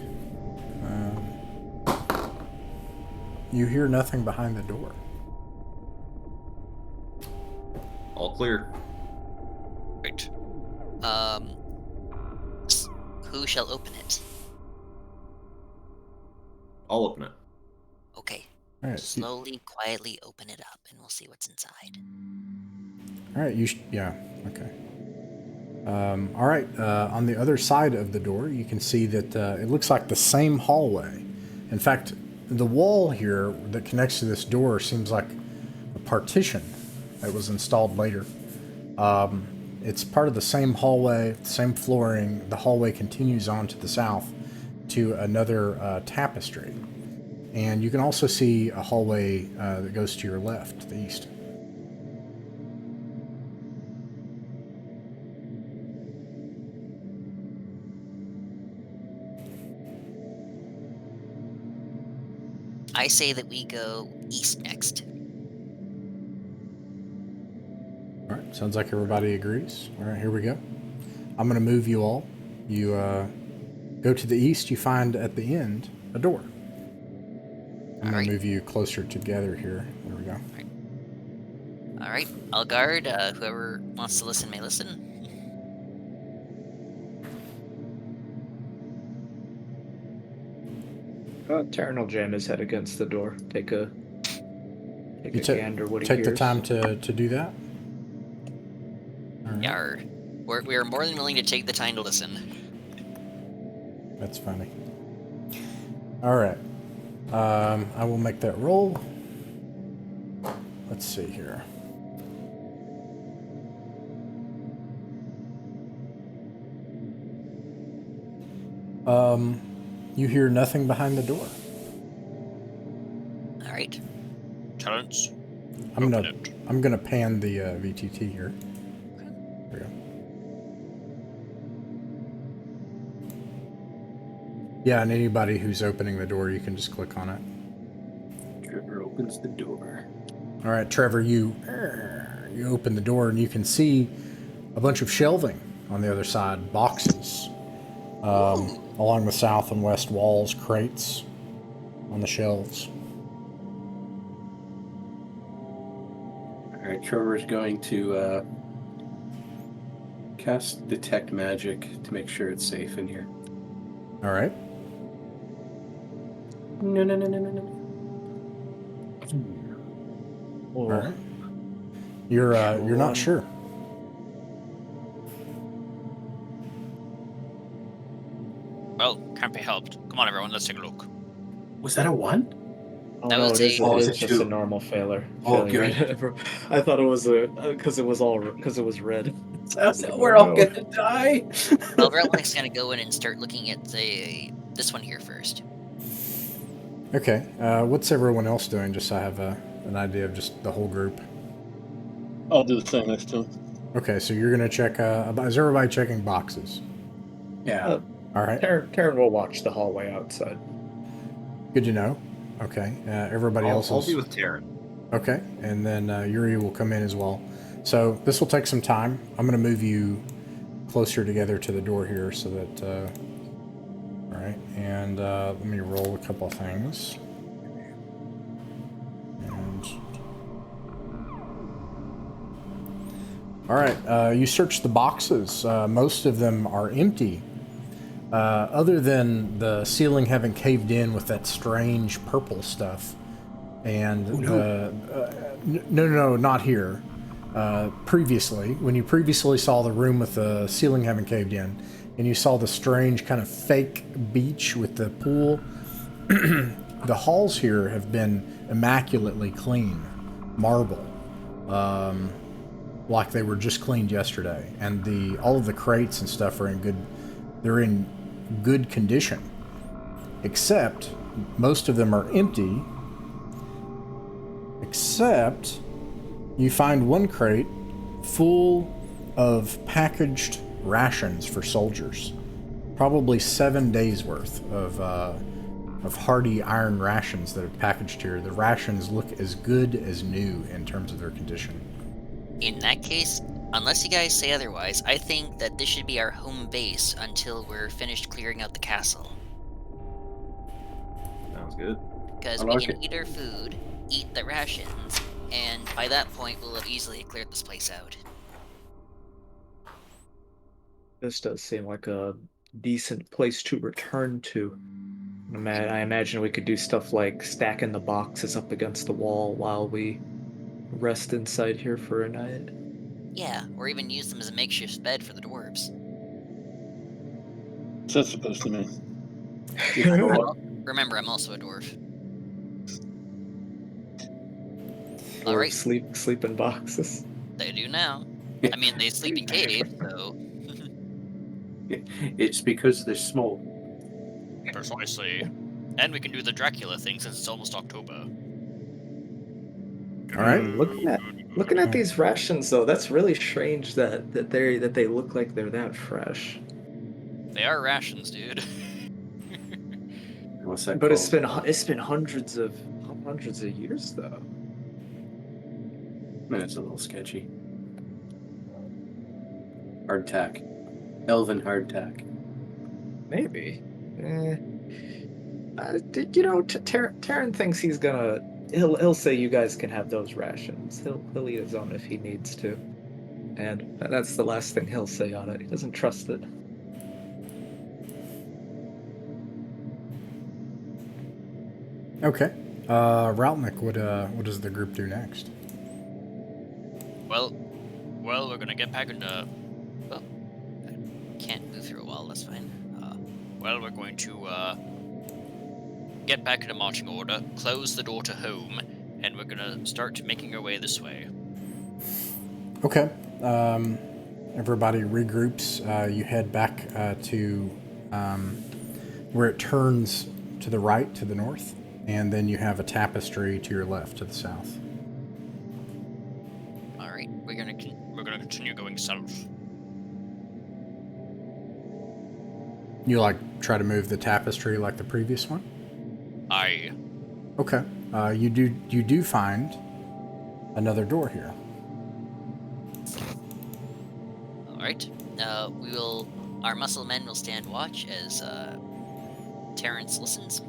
You hear nothing behind the door. All clear. Right. Who shall open it? I'll open it. Okay. All right. Slowly, quietly open it up, and we'll see what's inside. All right. Yeah. Okay. All right. On the other side of the door, you can see that it looks like the same hallway. In fact, the wall here that connects to this door seems like a partition that was installed later. It's part of the same hallway, same flooring. The hallway continues on to the south to another tapestry. And you can also see a hallway that goes to your left, to the east. I say that we go east next. All right, sounds like everybody agrees. All right, here we go. I'm going to move you all. You go to the east, you find at the end a door. I'm going to move you closer together here. There we go. All right, I'll guard. Whoever wants to listen may listen. Terran will jam his head against the door. Take a gander. What he Take the hears. time to do that. All right. Yar. We are more than willing to take the time to listen. That's funny. All right. I will make that roll. Let's see here. You hear nothing behind the door. All right. Talents. I'm Open it. gonna pan the VTT here. There we go. Yeah, and anybody who's opening the door, you can just click on it. Trevor opens the door. All right, Trevor, you open the door and you can see a bunch of shelving on the other side, boxes along the south and west walls, crates on the shelves. All right, Trevor's going to cast Detect Magic to make sure it's safe in here. All right. No. All right. You're not sure. Well, can't be helped. Come on, everyone, let's take a look. Was that a 1? Oh That no, was it is, a- Oh, it it's is a just a 2. normal failure. Oh, failure. I thought it was a because it was red. We're all gonna die. Well, Relnic's gonna go in and start looking at this one here first. Okay. What's everyone else doing? Just so I have an idea of just the whole group. I'll do the same next to him. Okay, so you're gonna check. Is everybody checking boxes? Yeah. All right. Taryn will watch the hallway outside. Good to know. Okay. Everybody else I'll is be with Taryn. okay, and then Yuri will come in as well. So this will take some time. I'm gonna move you closer together to the door here, so that. All right, and let me roll a couple of things. And all right, you search the boxes. Most of them are empty. Other than the ceiling having caved in with that strange purple stuff, and no, not here. Previously, when you previously saw the room with the ceiling having caved in, and you saw the strange kind of fake beach with the pool, the halls here have been immaculately clean, marble, like they were just cleaned yesterday, and all of the crates and stuff are in good condition, except most of them are empty, except you find one crate full of packaged rations for soldiers, probably 7 days worth of hearty iron rations that are packaged here. The rations look as good as new in terms of their condition. In that case, unless you guys say otherwise, I think that this should be our home base until we're finished clearing out the castle. Sounds good. Because I we like can it. eat our food, eat the rations, and by that point we'll have easily cleared this place out. This does seem like a decent place to return to. I imagine we could do stuff like stacking the boxes up against the wall while we rest inside here for a night. Yeah, or even use them as a makeshift bed for the dwarves. What's that supposed to mean? Remember, I'm also a dwarf. Or Alright, sleep in boxes. they do now. I mean, they sleep in caves, so... It's because they're small. Precisely. And we can do the Dracula thing since it's almost October. All right. Looking at these rations though, that's really strange that they look like they're that fresh. They are rations, dude. What's that But called? it's been hundreds of years though. Man, it's a little sketchy. Hardtack. Elven hardtack. Maybe. Taryn thinks he's gonna. He'll say you guys can have those rations. He'll eat his own if he needs to, and that's the last thing he'll say on it. He doesn't trust it. Okay. Routnick, what does the group do next? Well, we're gonna get back into... Well, I can't move through a wall, that's fine. Well, we're going to, get back into marching order, close the door to home, and we're gonna start making our way this way. Okay. Everybody regroups. You head back to where it turns to the right, to the north, and then you have a tapestry to your left, to the south. All right, we're gonna continue going south. You like try to move the tapestry like the previous one? Aye. Okay. You do find another door here. All right. Our muscle men will stand watch as Terrence listens.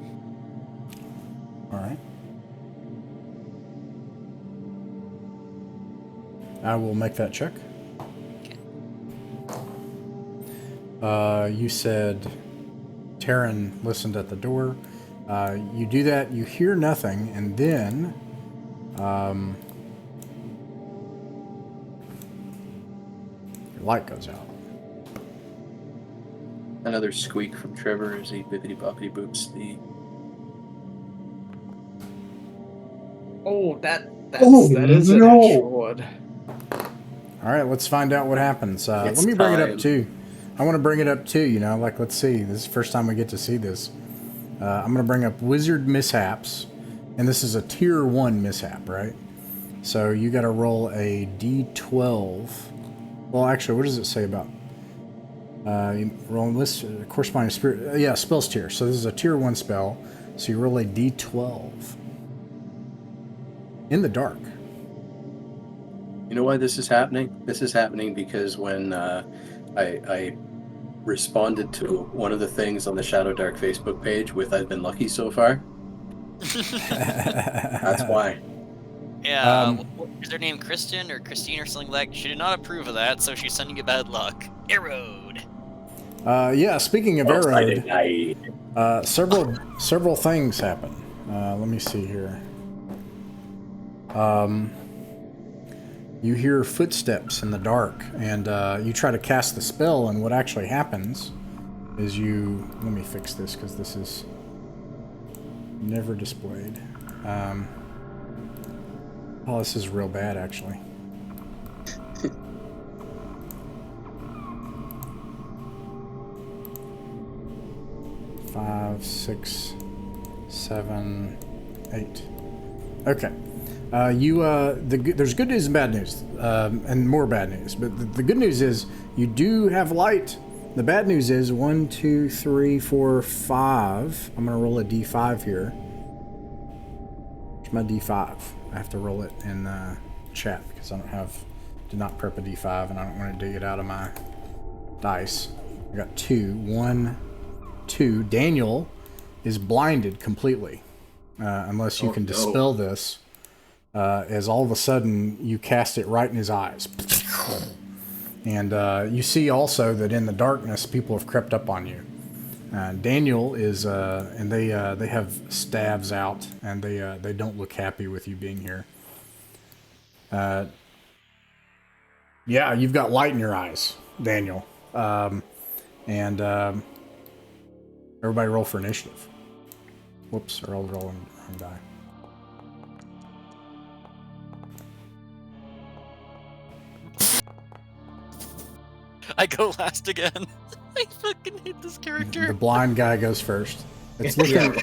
All right. I will make that check. Okay. You said Taryn listened at the door. You do that, you hear nothing, and then your light goes out. Another squeak from Trevor as he bippity boppity boops the. Oh, that is an no! extra one. All right, let's find out what happens. Let It's me bring it up time. too. I want to bring it up too, like, let's see. This is the first time we get to see this. I'm going to bring up Wizard Mishaps, and this is a Tier 1 mishap, right? So you got to roll a D12. Well, actually, what does it say about? You roll list corresponding spirit. Yeah, spells tier. So this is a Tier 1 spell. So you roll a D12 in the dark. You know why this is happening? This is happening because when I responded to one of the things on the Shadowdark Facebook page with "I've been lucky so far." That's why. Yeah, is her name Kristen or Christine or something like that? She did not approve of that, so she's sending you bad luck. Arrowed. Yeah, speaking of arrowed, I several things happen. Let me see here. You hear footsteps in the dark, and you try to cast the spell, and what actually happens is you... Let me fix this, because this is never displayed. Oh, this is real bad, actually. Five, 6, 7, 8. Okay. There's good news and bad news, and more bad news. But the good news is you do have light. The bad news is 1, 2, 3, 4, 5. I'm gonna roll a D5 here. Where's my D5? I have to roll it in chat because did not prep a D5, and I don't want to dig it out of my dice. I got 2. 1, 2. Daniel is blinded completely, unless you can dispel this. As all of a sudden you cast it right in his eyes. And you see also that in the darkness people have crept up on you. Daniel is, and they have staves out, and they don't look happy with you being here. Yeah, you've got light in your eyes, Daniel. And everybody roll for initiative. Whoops, or I'll roll on the wrong die. I go last again. I fucking hate this character. The blind guy goes first. It's looking.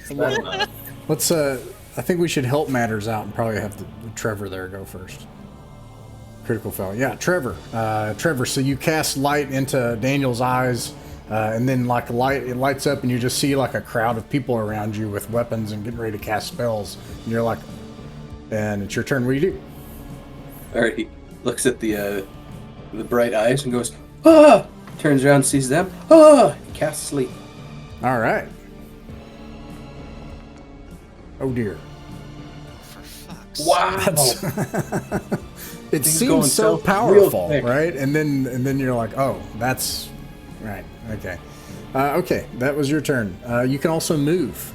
Let's. I think we should help matters out and probably have Trevor there go first. Critical fail. Yeah, Trevor. Trevor. So you cast light into Daniel's eyes, and then it lights up, and you just see like a crowd of people around you with weapons and getting ready to cast spells. And you're like, and it's your turn. What do you do? All right. He looks at the bright eyes and goes, "Ah!" Turns around, sees them. "Ah!" He casts sleep. All right. Oh dear. For fuck's Wow. It Things going seems so south real powerful, quick. right? And then you're like, oh, that's right. Okay. Okay, that was your turn. You can also move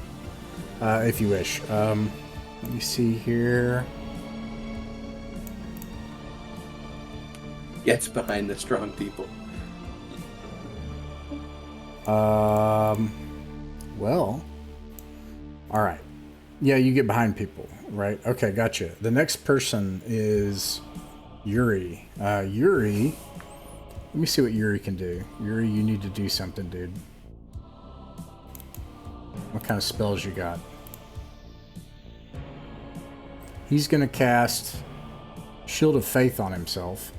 if you wish. Let me see here. Gets behind the strong people. Well, all right. Yeah, you get behind people, right? Okay, gotcha. The next person is Yuri. Yuri, let me see what Yuri can do. Yuri, you need to do something, dude. What kind of spells you got? He's going to cast Shield of Faith on himself.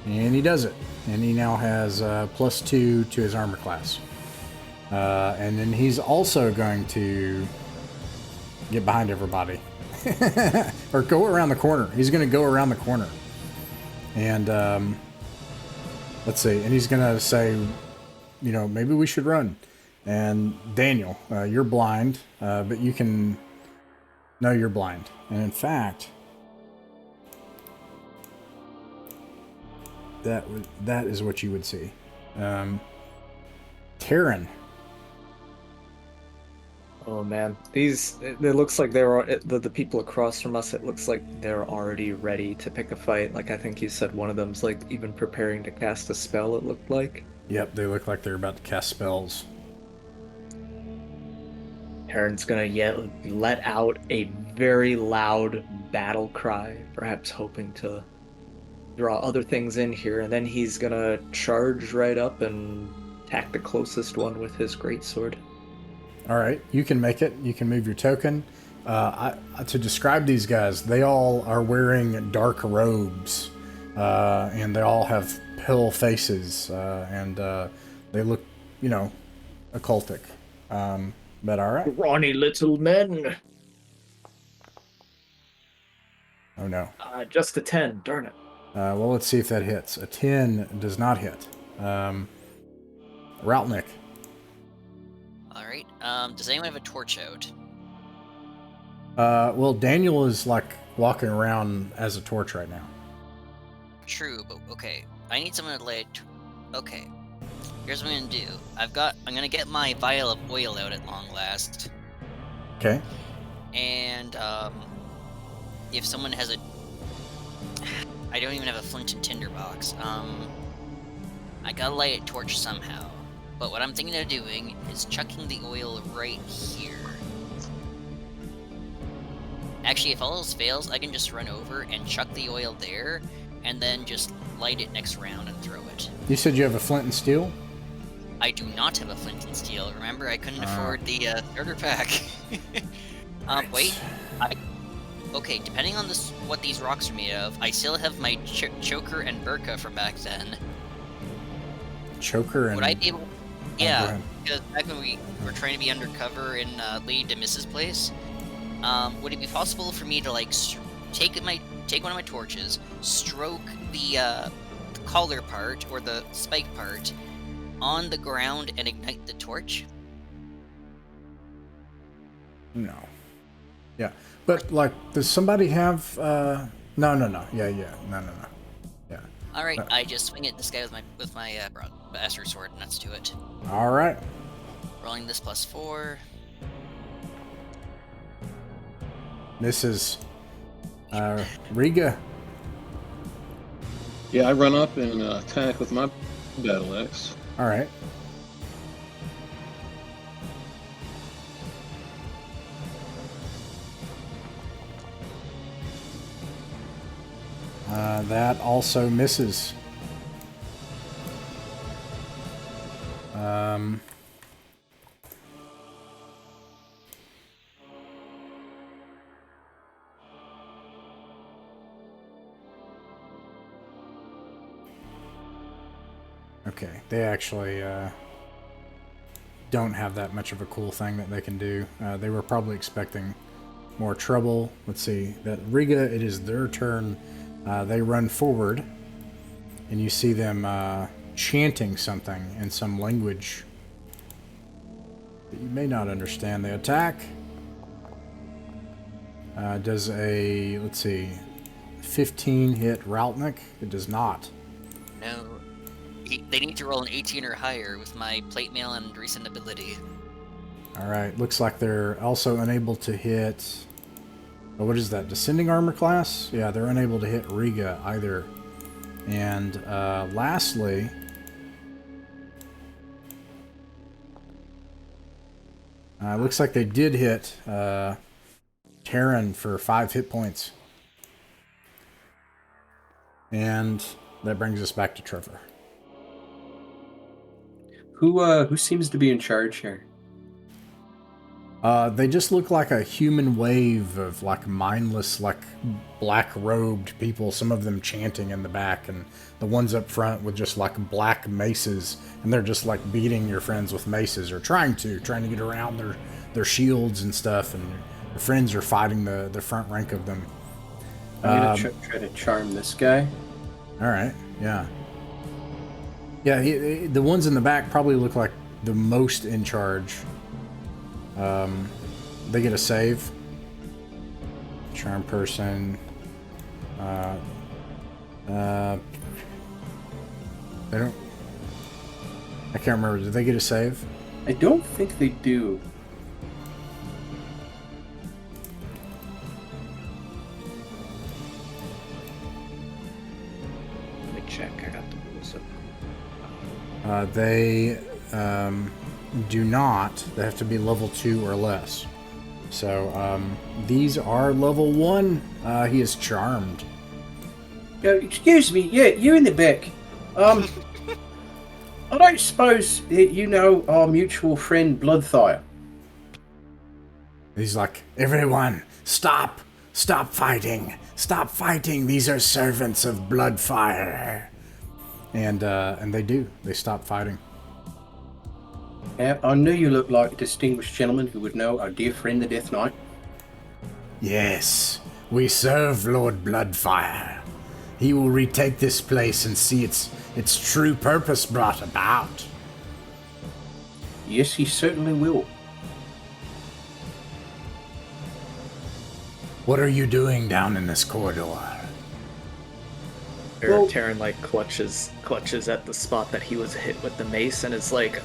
And he does it. And he now has +2 to his armor class. And then he's also going to get behind everybody. Or go around the corner. He's going to go around the corner. And let's see. And he's going to say, you know, maybe we should run. And Daniel, you're blind, but you can... No, you're blind. And in fact... That is what you would see. Terran. Oh man, it looks like the people across from us. It looks like they're already ready to pick a fight. Like I think you said, one of them's like even preparing to cast a spell. It looked like. Yep, they look like they're about to cast spells. Heron's gonna let out a very loud battle cry, perhaps hoping to draw other things in here, and then he's gonna charge right up and attack the closest one with his greatsword. All right, you can make it. You can move your token. To describe these guys, they all are wearing dark robes, and they all have pale faces, and they look, you know, occultic. But all right. Brawny little men. Oh no. Just a 10. Darn it. Well, let's see if that hits. A 10 does not hit. Routnick. Alright, does anyone have a torch out? Well, Daniel is like walking around as a torch right now. True, but okay. I need someone to lay okay. Here's what I'm gonna do. I'm gonna get my vial of oil out at long last. Okay. And, if someone has I don't even have a flint and tinder box. I gotta light a torch somehow. But what I'm thinking of doing is chucking the oil right here. Actually, if all else fails, I can just run over and chuck the oil there, and then just light it next round and throw it. You said you have a flint and steel? I do not have a flint and steel. Remember, I couldn't afford the starter pack. Right. Wait. Okay, depending on what these rocks are made of, I still have my choker and burqa from back then. Choker and... Would I be able... go Yeah, ahead. because back when we were trying to be undercover in Lady Demis's place, would it be possible for me to, like, take one of my torches, stroke the collar part, or the spike part, on the ground and ignite the torch? No. Yeah. But, like, does somebody have... No. Yeah. No. Yeah. Alright, I just swing at this guy with my Master Sword, and that's to it. All right. Rolling this +4. Misses. Riga. Yeah, I run up and attack with my battle axe. All right. That also misses. Okay, they actually don't have that much of a cool thing that they can do. They were probably expecting more trouble. Let's see. That Riga, it is their turn. They run forward, and you see them chanting something in some language that you may not understand. They attack. Does a, let's see, 15 hit Routnick? It does not. No. They need to roll an 18 or higher with my plate mail and recent ability. Alright, looks like they're also unable to hit... Oh, what is that? Descending armor class? Yeah, they're unable to hit Riga either. And lastly... looks like they did hit Terran for 5 hit points. And that brings us back to Trevor. Who seems to be in charge here? They just look like a human wave of like mindless, like black-robed people, some of them chanting in the back, and the ones up front with just like black maces, and they're just like beating your friends with maces, or trying to get around their shields and stuff, and your friends are fighting the front rank of them. I'm gonna try to charm this guy. Alright, yeah. Yeah, the ones in the back probably look like the most in charge. They get a save. Charm person. They don't... I can't remember. Did they get a save? I don't think they do. Let me check. I got the rules up. They do not. They have to be level 2 or less. So these are level 1. He is charmed. Excuse me, yeah, you in the back. I don't suppose that you know our mutual friend Bloodfire. He's like, everyone, stop! Stop fighting! Stop fighting! These are servants of Bloodfire. And they do. They stop fighting. I knew you looked like a distinguished gentleman who would know our dear friend the Death Knight. Yes, we serve Lord Bloodfire. He will retake this place and see its true purpose brought about. Yes, he certainly will. What are you doing down in this corridor? Well- Terran like clutches at the spot that he was hit with the mace, and is like,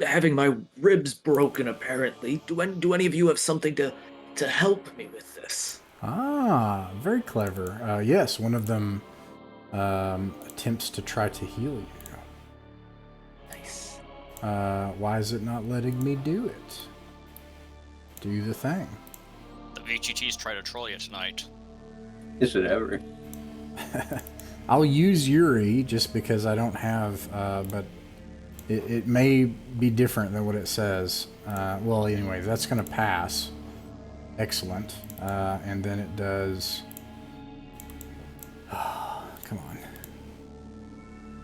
having my ribs broken apparently. Do any of you have something to help me with this? Ah, very clever. Yes, one of them attempts to try to heal you. Nice. Why is it not letting me do it? Do the thing. The VGTs try to troll you tonight. Is it ever? I'll use Yuri just because I don't have, but it may be different than what it says. Well, anyway, that's going to pass. Excellent. And then it does... come on.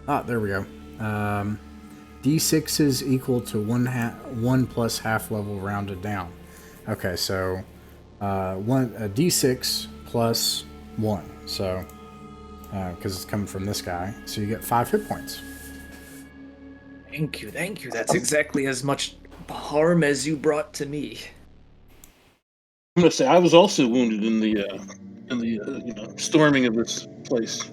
Ah, there we go. D6 is equal to 1 plus half level rounded down. Okay, so a D6 plus 1. So, because it's coming from this guy. So you get 5 hit points. Thank you. That's exactly as much harm as you brought to me. I'm gonna say I was also wounded in the storming of this place.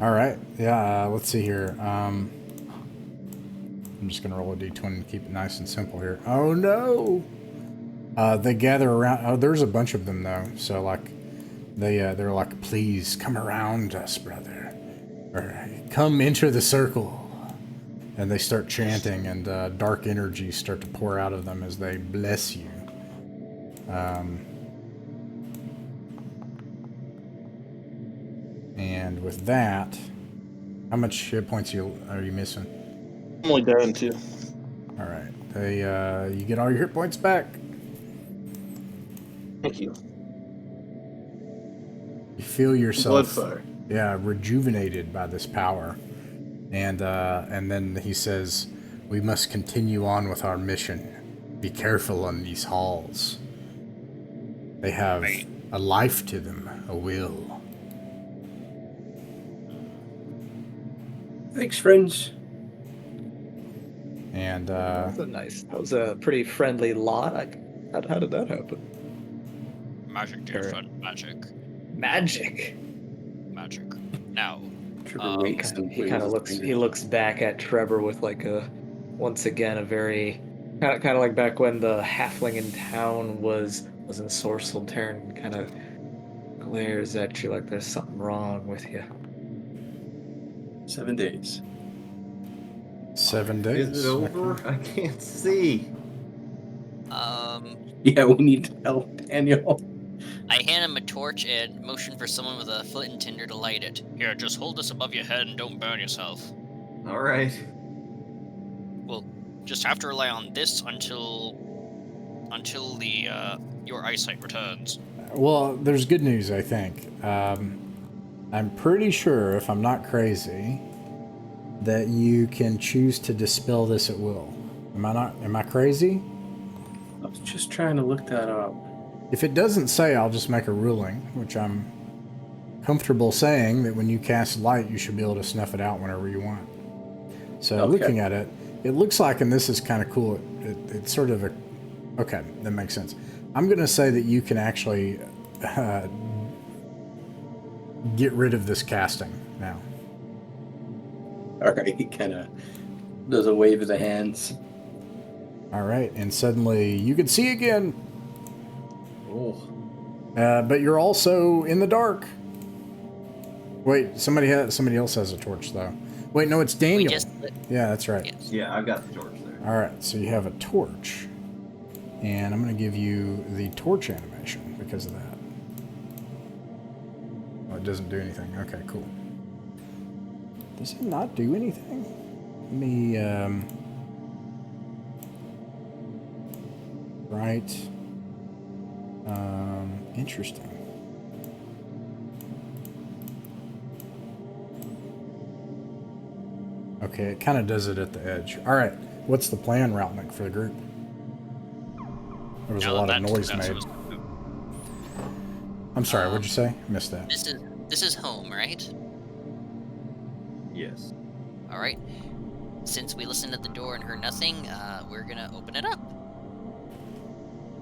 All right. Yeah, let's see here. I'm just going to roll a d20 and keep it nice and simple here. Oh, no! They gather around. Oh, there's a bunch of them, though. So, like, they're like, please come around us, brother. Or come enter the circle. And they start chanting, and dark energies start to pour out of them as they bless you. And with that, how much hit points are you missing? I'm only down 2. All right, you get all your hit points back. Thank you. You feel yourself, Bloodfire. yeah, rejuvenated by this power, and then he says, "We must continue on with our mission. Be careful on these halls. They have a life to them, a will." Thanks, friends. And That was a pretty friendly lot. How did that happen? Magic, dear Sure. friend. Magic. Magic. Now, Trevor wakes and He waves kind of his looks. finger. He looks back at Trevor with like once again a very kind of like back when the halfling in town was ensorcelled. Terran kind of glares at you like there's something wrong with you. 7 days. 7 days. Is it over? I can't see. Yeah, we need help, Daniel. I hand him a torch and motion for someone with a flint and tinder to light it. Here, just hold this above your head and don't burn yourself. All right. just have to rely on this until the your eyesight returns. Well, there's good news, I think. I'm pretty sure, if I'm not crazy, that you can choose to dispel this at will. Am I not? Am I crazy? I was just trying to look that up. If it doesn't say, I'll just make a ruling, which I'm comfortable saying that when you cast light, you should be able to snuff it out whenever you want. So Okay. looking at it, it looks like, and this is kind of cool, it's sort of a... Okay, that makes sense. I'm going to say that you can actually get rid of this casting now. All right, he kind of does a wave of the hands. All right, and suddenly you can see again, Oh. but you're also in the dark. Wait, somebody else has a torch though. Wait, no, it's We Daniel. just lit. Yeah, that's right. Yes. Yeah, I've got the torch there. All right, so you have a torch, and I'm going to give you the torch animation because of that. Oh, it doesn't do anything. Okay, cool. Does it not do anything? Let me, right. Interesting. Okay, it kind of does it at the edge. All right, what's the plan, Routnick, for the group? There was a Now lot that of noise that's made. what's- I'm sorry, what'd you say? Missed that. This is home, right? Yes. All right. Since we listened at the door and heard nothing, we're gonna open it up.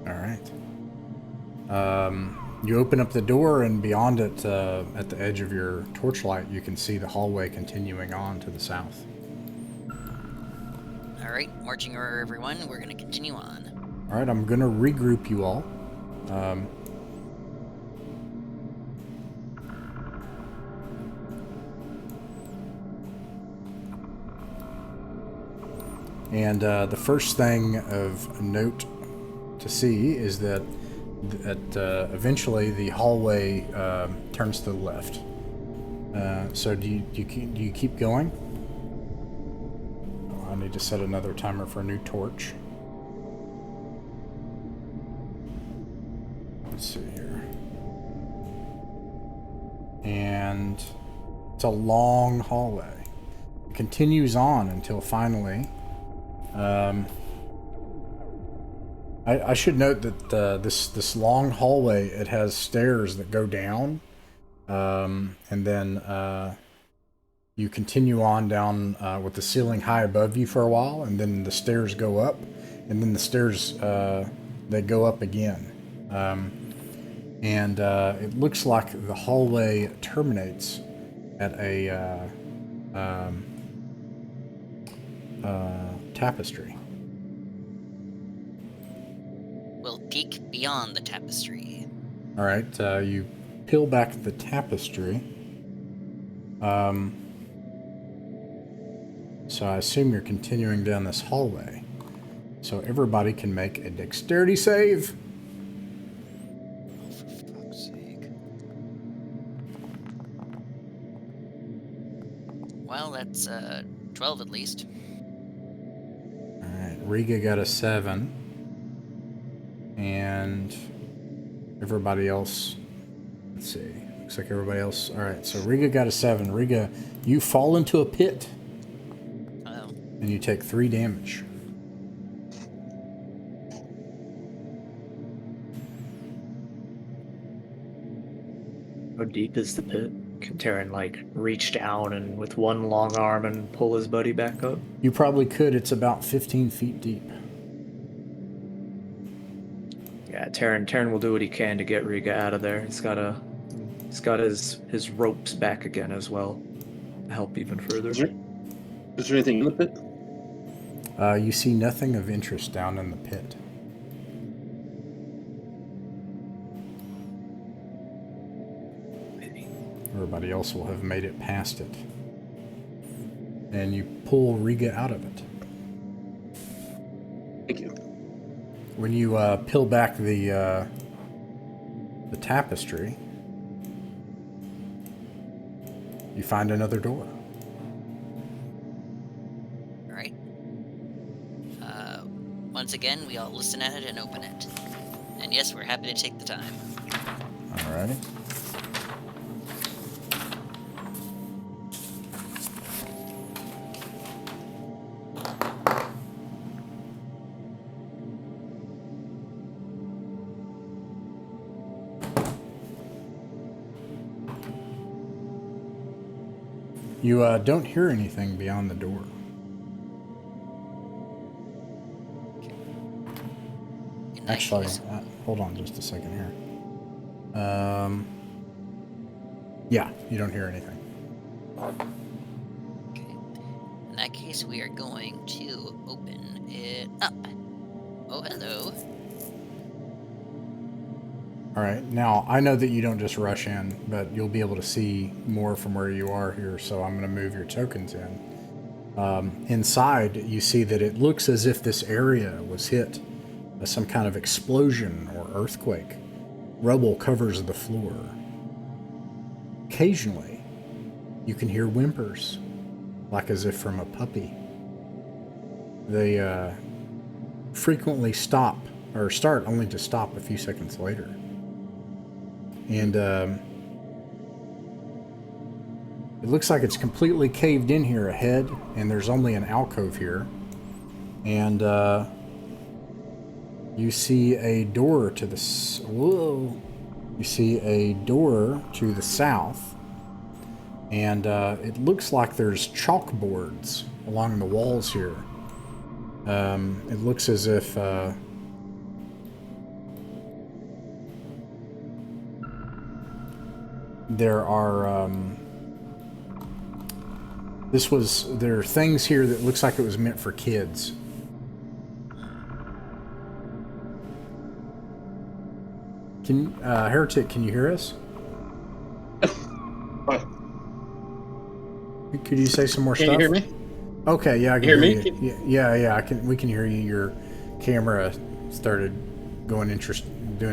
All right. You open up the door, and beyond it, at the edge of your torchlight, you can see the hallway continuing on to the south. All right, marching order, everyone. We're gonna continue on. All right, I'm going to regroup you all. And the first thing of note to see is that eventually the hallway turns to the left. So do you keep going? Oh, I need to set another timer for a new torch. Let's see here. And it's a long hallway. It continues on until finally... I should note that this long hallway, it has stairs that go down, and then you continue on down with the ceiling high above you for a while, and then the stairs go up, and then the stairs they go up again, and it looks like the hallway terminates at a tapestry. We'll peek beyond the tapestry. All right, you peel back the tapestry. So I assume you're continuing down this hallway. So everybody can make a dexterity save. Oh, for fuck's sake. Well, that's 12 at least. All right, Riga got a 7. And everybody else, let's see, looks like everybody else. All right, so Riga got a 7. Riga, you fall into a pit, Oh, and you take 3 damage. How deep is the pit? Can Terran like reach down and with one long arm and pull his buddy back up? You probably could. It's about 15 feet deep. Yeah, Terran will do what he can to get Riga out of there. He's got his ropes back again as well. To help even further. Is there anything in the pit? You see nothing of interest down in the pit. Everybody else will have made it past it. And you pull Riga out of it. Thank you. When you peel back the tapestry, you find another door. all right. Once again, we all listen at it and open it. And yes, we're happy to take the time. Alrighty. You don't hear anything beyond the door. In that Actually, case- hold on just a second here. Yeah, you don't hear anything. Okay. In that case, we are going to open it up. Oh, hello. Alright, now I know that you don't just rush in, but you'll be able to see more from where you are here, so I'm going to move your tokens in. Inside, you see that it looks as if this area was hit by some kind of explosion or earthquake. Rubble covers the floor. Occasionally, you can hear whimpers, like as if from a puppy. They frequently stop, or start only to stop a few seconds later. And it looks like it's completely caved in here ahead, and there's only an alcove here. And you see a door to the whoa. You see a door to the south, and it looks like there's chalkboards along the walls here. It looks as if there are there are things here that looks like it was meant for kids. Heretic, can you hear us? What? Could you say some more Can stuff? you hear me? Okay, yeah, I can Hear hear me? you. Yeah, I can. We can hear you. Your camera started doing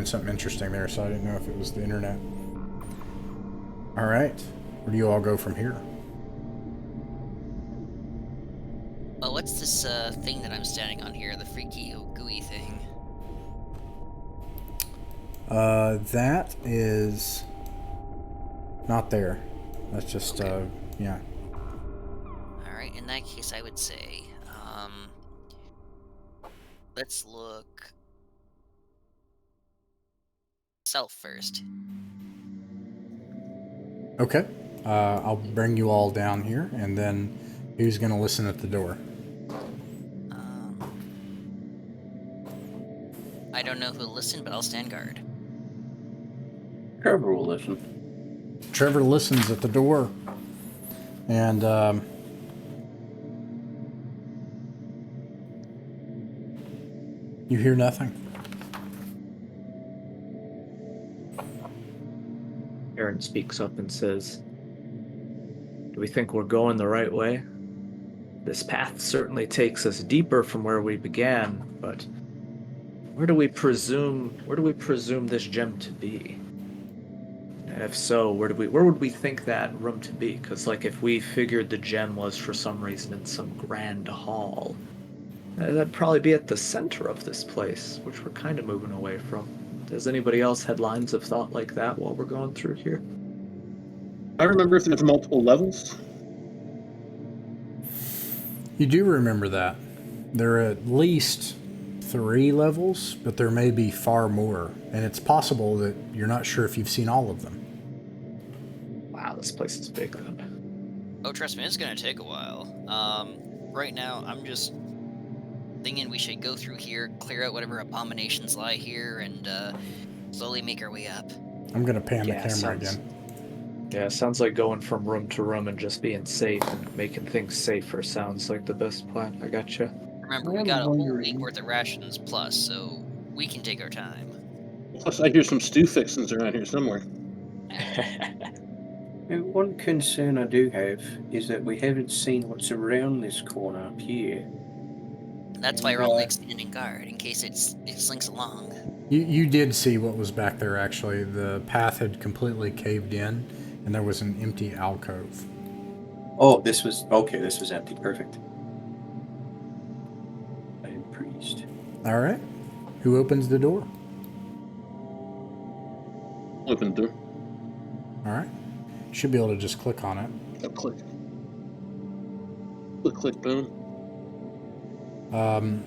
something interesting there, so I didn't know if it was the internet. All right, where do you all go from here? Well, what's this thing that I'm standing on here? The freaky gooey thing. That is not there. That's just yeah. Alright, in that case, I would say, let's look south first. Okay. I'll bring you all down here, and then who's going to listen at the door? I don't know who'll listen, but I'll stand guard. Trevor will listen. Trevor listens at the door, and you hear nothing. Aaron speaks up and says, "Do we think we're going the right way? This path certainly takes us deeper from where we began, but where do we presume this gem to be? And if so, where would we think that room to be? Because, like, if we figured the gem was for some reason in some grand hall, that'd probably be at the center of this place, which we're kind of moving away from. Does anybody else had lines of thought like that while we're going through here?" I remember if there's multiple levels. You do remember that. There are at least 3 levels, but there may be far more, and it's possible that you're not sure if you've seen all of them. Wow, this place is big then. Oh, trust me, it's gonna take a while. Right now, I'm just thinking we should go through here, clear out whatever abominations lie here, and slowly make our way up. I'm going to pan the Yeah, camera sounds- again. Yeah, sounds like going from room to room and just being safe and making things safer sounds like the best plan. I gotcha. Remember, I we am got a whole wondering- week worth of rations plus, so we can take our time. Plus, I hear some stew fixins around here somewhere. Now, one concern I do have is that we haven't seen what's around this corner up here. That's why we're all like standing guard, in case it slinks along. You did see what was back there, actually. The path had completely caved in, and there was an empty alcove. Oh, this was empty. Perfect. I am priest. All right. Who opens the door? Open the door. All right. Should be able to just click on it. Oh, click. Click, boom. I'm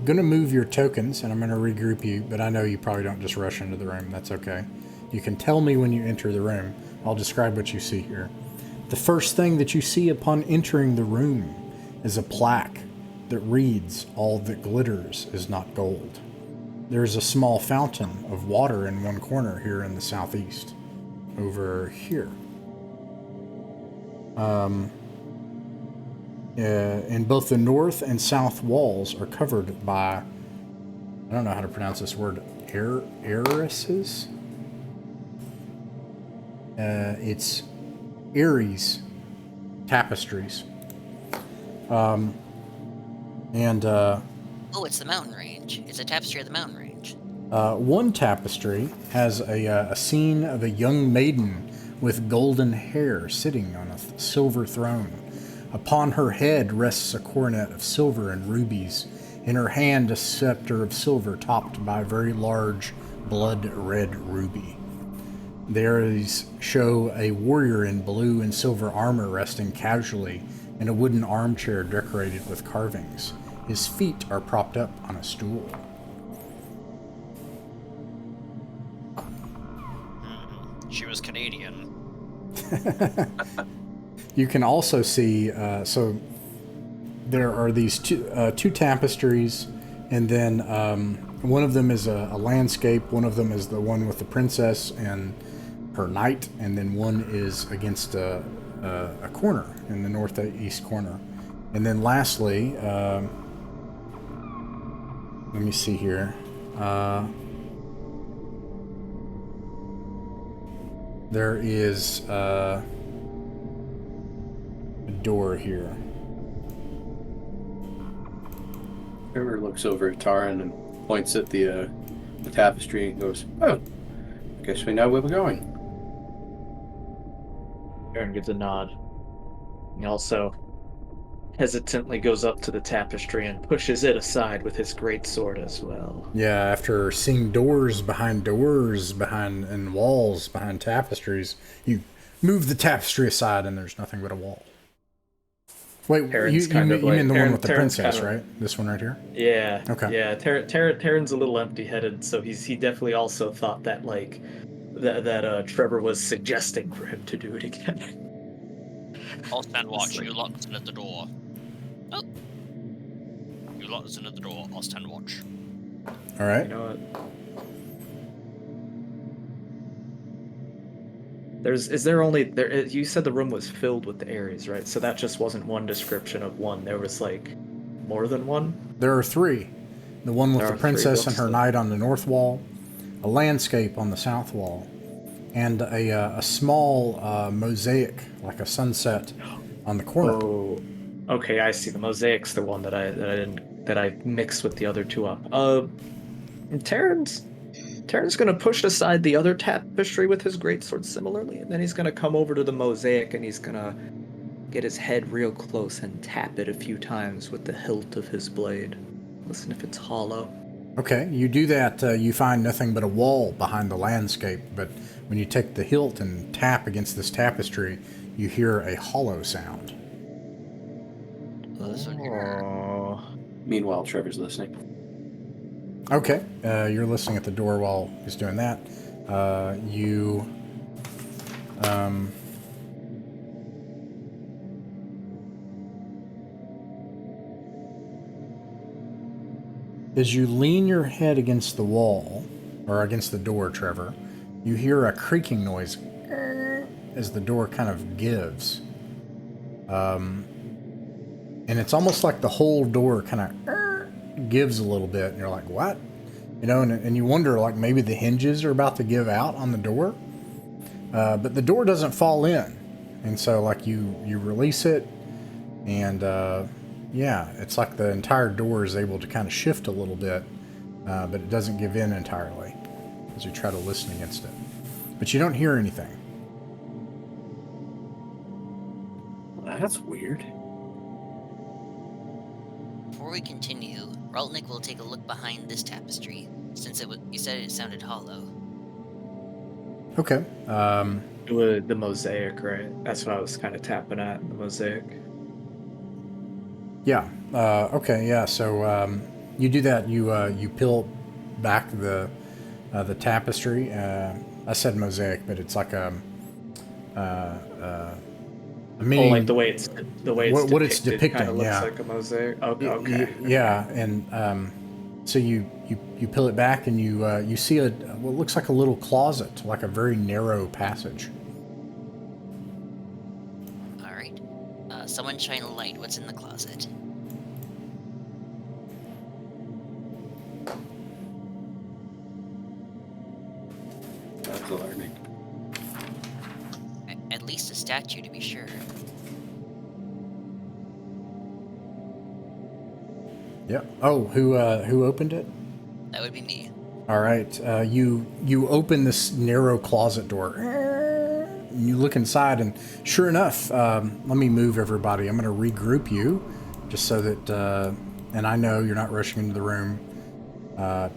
gonna move your tokens and I'm gonna regroup you, but I know you probably don't just rush into the room. That's okay. You can tell me when you enter the room. I'll describe what you see here. The first thing that you see upon entering the room is a plaque that reads, "All that glitters is not gold." There is a small fountain of water in one corner here in the southeast. Over here. And both the north and south walls are covered by, I don't know how to pronounce this word, irises? It's Aries tapestries. Oh, it's the mountain range. It's a tapestry of the mountain range. One tapestry has a scene of a young maiden with golden hair sitting on a silver throne. Upon her head rests a coronet of silver and rubies. In her hand, a scepter of silver topped by a very large blood-red ruby. The Aries show a warrior in blue and silver armor resting casually in a wooden armchair decorated with carvings. His feet are propped up on a stool. She was Canadian. You can also see, so there are these two tapestries, and then one of them is a landscape, one of them is the one with the princess and her knight, and then one is against a corner in the northeast corner. And then lastly, let me see here. There is a door here. Trevor looks over at Taran and points at the tapestry and goes, "Oh, I guess we know where we're going." Aaron gives a nod. He also hesitantly goes up to the tapestry and pushes it aside with his greatsword as well. Yeah, after seeing doors behind and walls behind tapestries, you move the tapestry aside and there's nothing but a wall. Wait, you mean the one with the princess, right? This one right here? Yeah. Okay. Yeah, Taryn's a little empty-headed, so he definitely also thought that Trevor was suggesting for him to do it again. I'll stand watch. You lot listen at the door. Oh. You lot listen at the door. I'll stand watch. All right. You know what? You said the room was filled with the Aries, right? So that just wasn't one description of one. There was more than one? There are three. The one with the princess and her knight on the north wall, a landscape on the south wall, and a small mosaic, like a sunset, on the corner. Oh, okay, I see. The mosaic's the one that I mixed with the other two up. Terran's gonna push aside the other tapestry with his greatsword similarly, and then he's gonna come over to the mosaic and he's gonna get his head real close and tap it a few times with the hilt of his blade. Listen if it's hollow. Okay, you do that, you find nothing but a wall behind the landscape, but when you take the hilt and tap against this tapestry, you hear a hollow sound. Oh. Meanwhile, Trevor's listening. Okay, you're listening at the door while he's doing that. As you lean your head against the wall, or against the door, Trevor, you hear a creaking noise as the door kind of gives. And it's almost like the whole door kind of gives a little bit, and you're like, what? You know, and you wonder, like, maybe the hinges are about to give out on the door. But the door doesn't fall in. And so, like, you release it, and yeah, it's like the entire door is able to kind of shift a little bit, but it doesn't give in entirely as you try to listen against it. But you don't hear anything. Well, that's weird. before we continue, Raltnik will take a look behind this tapestry, since you said it sounded hollow. Okay. The mosaic, right? That's what I was kind of tapping at, the mosaic. Yeah. Okay. Yeah. So you do that. You peel back the tapestry. I said mosaic, but it's like a meaning. Oh, like the way it's what it's depicting. kind of looks Yeah. like a mosaic. Okay. Yeah. And so you peel it back and you see what looks like a little closet, like a very narrow passage. All right. Someone shine a light. What's in the closet? That's alarming. At least a statue, to be sure. Yeah. Oh, who opened it? That would be me. All right. You open this narrow closet door. And you look inside, and sure enough, let me move everybody. I'm going to regroup you, just so that, and I know you're not rushing into the room.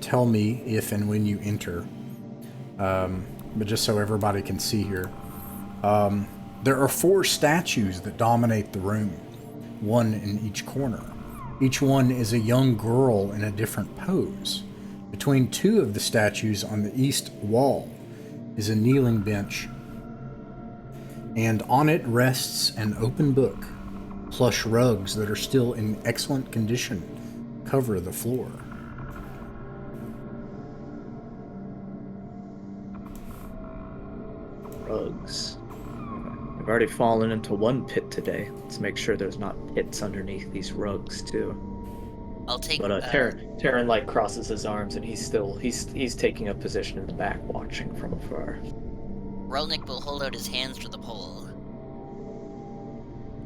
Tell me if and when you enter. But just so everybody can see here. There are 4 statues that dominate the room, one in each corner. Each one is a young girl in a different pose. Between 2 of the statues on the east wall is a kneeling bench, and on it rests an open book. Plush rugs that are still in excellent condition cover the floor. Rugs. I've already fallen into one pit today. Let's make sure there's not pits underneath these rugs too. I'll take. But Terran like crosses his arms and he's taking a position in the back, watching from afar. Raltnik will hold out his hands for the pole.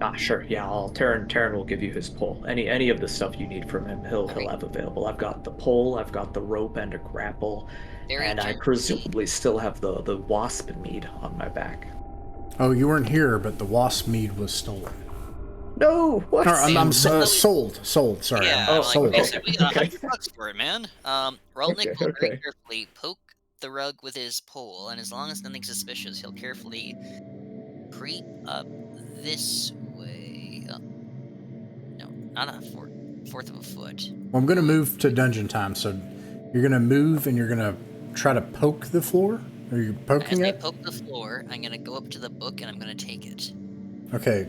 Ah, sure. Yeah, Terran will give you his pole. Any of the stuff you need from him, he'll have available. I've got the pole, I've got the rope and a grapple, and I presumably still have the wasp mead on my back. Oh, you weren't here, but the wasp mead was stolen. No, what? I'm sold. Sorry, Yeah, sold. We got $100 for it, man. Raltnik will very carefully poke the rug with his pole, and as long as nothing suspicious, he'll carefully creep up this way. No, not a fourth of a foot. Well, I'm going to move to dungeon time, so you're going to move and you're going to try to poke the floor? Are you poking it? As I poke the floor, I'm going to go up to the book and I'm going to take it. Okay.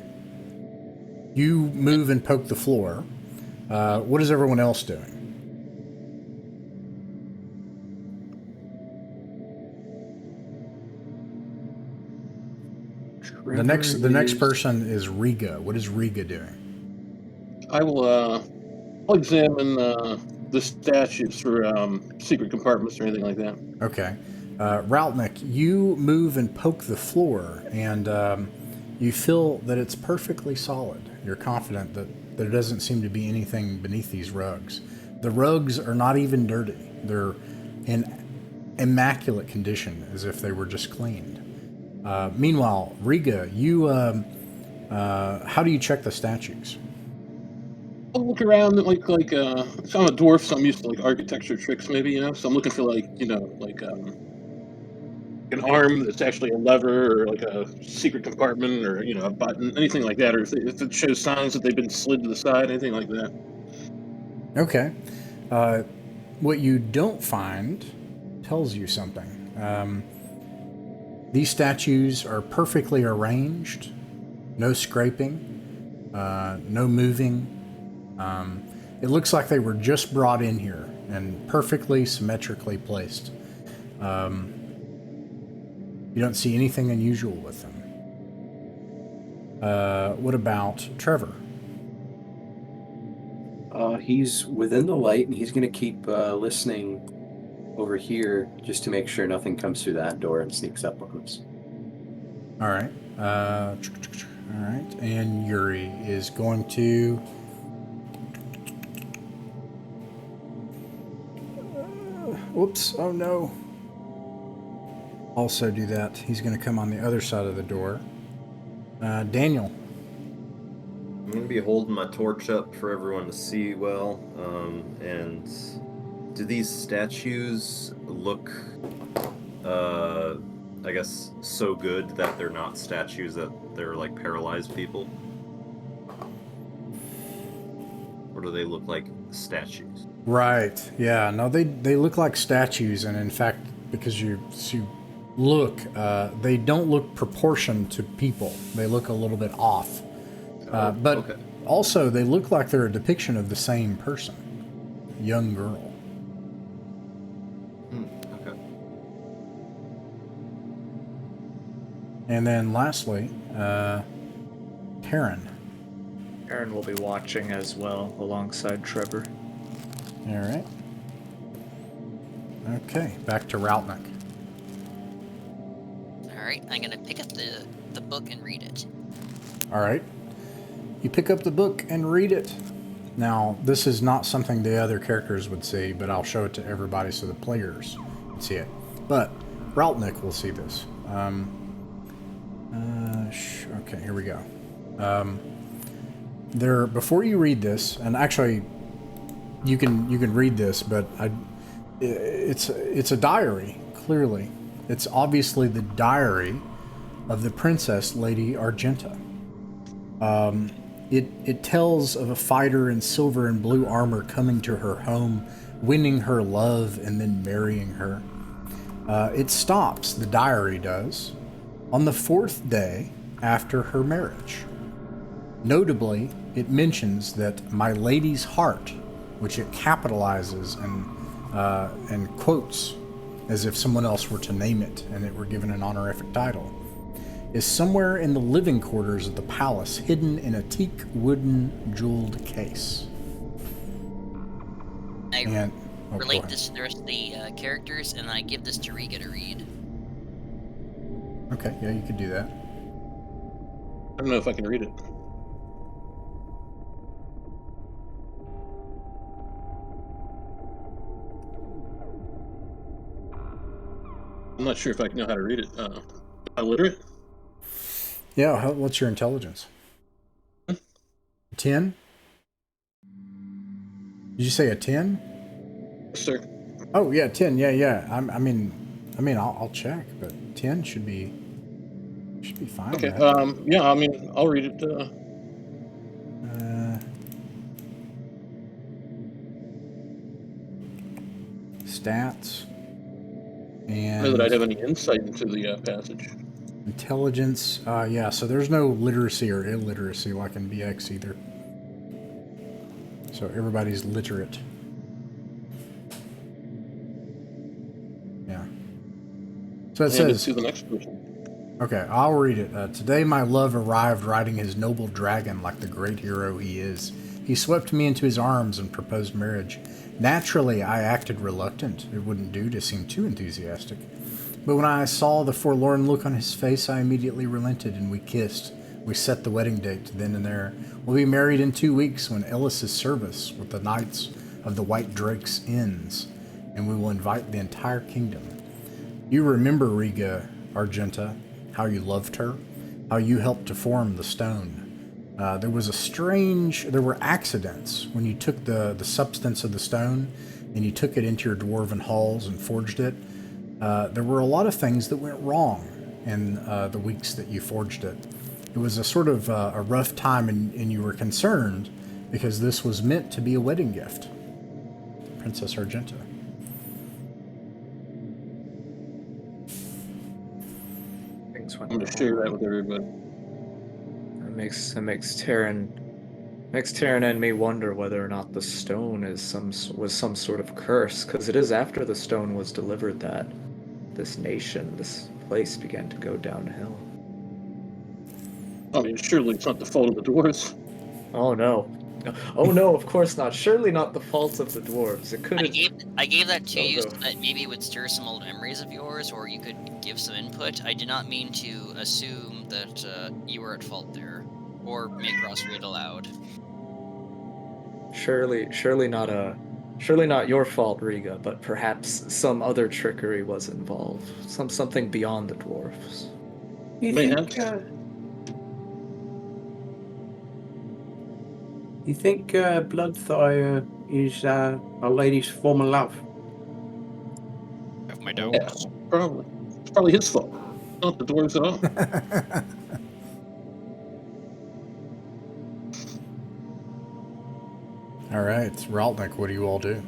You move and poke the floor. What is everyone else doing? The next person is Riga. What is Riga doing? I will I'll examine the statues for secret compartments or anything like that. Okay. Raltnik, you move and poke the floor, and you feel that it's perfectly solid. You're confident that there doesn't seem to be anything beneath these rugs. The rugs are not even dirty. They're in immaculate condition, as if they were just cleaned. Meanwhile, Riga, you, how do you check the statues? I'll look around like so I'm a dwarf, so I'm used to like architecture tricks, maybe, So I'm looking for like an arm that's actually a lever, or like a secret compartment, or a button, anything like that, or if it shows signs that they've been slid to the side, anything like that. Okay. What you don't find tells you something. These statues are perfectly arranged, no scraping, no moving. It looks like they were just brought in here and perfectly symmetrically placed. You don't see anything unusual with them. What about Trevor? He's within the light, and he's going to keep listening over here just to make sure nothing comes through that door and sneaks up on us. All right. All right. And Yuri is going to... Whoops. Oh, no. Also do that. He's going to come on the other side of the door. Daniel. gonna be holding my torch up for everyone to see well. And do these statues look, I guess, so good that they're not statues, that they're like paralyzed people? Or do they look like statues? Right. Yeah. No, they look like statues, and in fact, because you look, they don't look proportioned to people. They look a little bit off. But okay. also, they look like they're a depiction of the same person, young girl. Okay. And then lastly, Taryn. Aaron will be watching as well, alongside Trevor. All right. Okay, back to Routnick. Alright, I'm gonna pick up the book and read it. All right. You pick up the book and read it. Now, this is not something the other characters would see, but I'll show it to everybody so the players can see it. But Routnick will see this. Okay, here we go. Before you read this, and actually, you can read this, but it's a diary. Clearly, it's obviously the diary of the Princess Lady Argenta. It tells of a fighter in silver and blue armor coming to her home, winning her love, and then marrying her. It stops, the diary does, on the 4th day after her marriage. Notably, it mentions that my lady's heart, which it capitalizes and quotes as if someone else were to name it and it were given an honorific title, is somewhere in the living quarters of the palace, hidden in a teak wooden jeweled case. I go relate ahead. this to the rest of the characters, and I give this to Riga to read. Okay, yeah, you could do that. I don't know if I can read it. I'm not sure if I know how to read it. Illiterate? Yeah, what's your intelligence? 10? Did you say a 10? Yes, sir. Oh yeah, 10. Yeah. I mean, I'll check, but 10 should be fine. Okay. Right? Yeah. I mean, I'll read it. Stats I know that I'd have and any insight into the passage. intelligence. Yeah. So there's no literacy or illiteracy like in BX either. So everybody's literate. Yeah. So it Hand it says. to the next person. Okay, I'll read it. Today my love arrived riding his noble dragon like the great hero he is. He swept me into his arms and proposed marriage. Naturally, I acted reluctant. It wouldn't do to seem too enthusiastic. But when I saw the forlorn look on his face, I immediately relented and we kissed. We set the wedding date then and there. We'll be married in 2 weeks when Ellis's service with the Knights of the White Drakes ends, and we will invite the entire kingdom. You remember Riga Argenta, how you loved her, how you helped to form the stone. There were accidents when you took the substance of the stone and you took it into your dwarven halls and forged it. There were a lot of things that went wrong in the weeks that you forged it. It was a sort of a rough time, and you were concerned because this was meant to be a wedding gift. Princess Argenta. I'm going to share that with everybody. That makes Taryn and me wonder whether or not the stone was some sort of curse, because it is after the stone was delivered that this place began to go downhill. I mean, surely it's not the fault of the dwarves. Oh no. Oh no, of course not. Surely not the fault of the dwarves. It could I gave that to you no. so that maybe it would stir some old memories of yours, or you could give some input. I did not mean to assume that you were at fault there, or make Ross read aloud. Surely not your fault, Riga, but perhaps some other trickery was involved. Something beyond the dwarves. Mayhaps. You think Bloodthire is a lady's former love? I have my Yeah, doubts. probably. It's probably his fault. Not the dwarves at all. All right, Raltnik, what do you all do?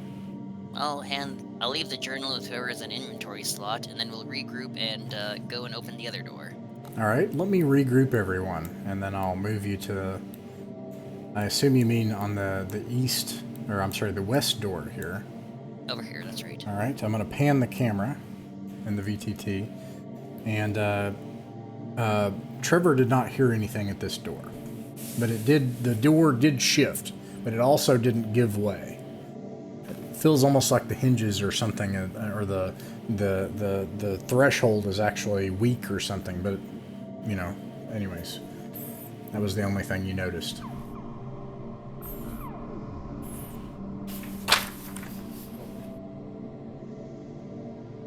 I'll leave the journal with her as an inventory slot, and then we'll regroup and go and open the other door. All right, let me regroup everyone, and then I'll move you to. I assume you mean on the east, or I'm sorry, the west door here. Over here, that's right. All right, I'm going to pan the camera in the VTT, and Trevor did not hear anything at this door, but it did. The door did shift, but it also didn't give way. It feels almost like the hinges or something, or the threshold is actually weak or something. But you know, anyways, that was the only thing you noticed.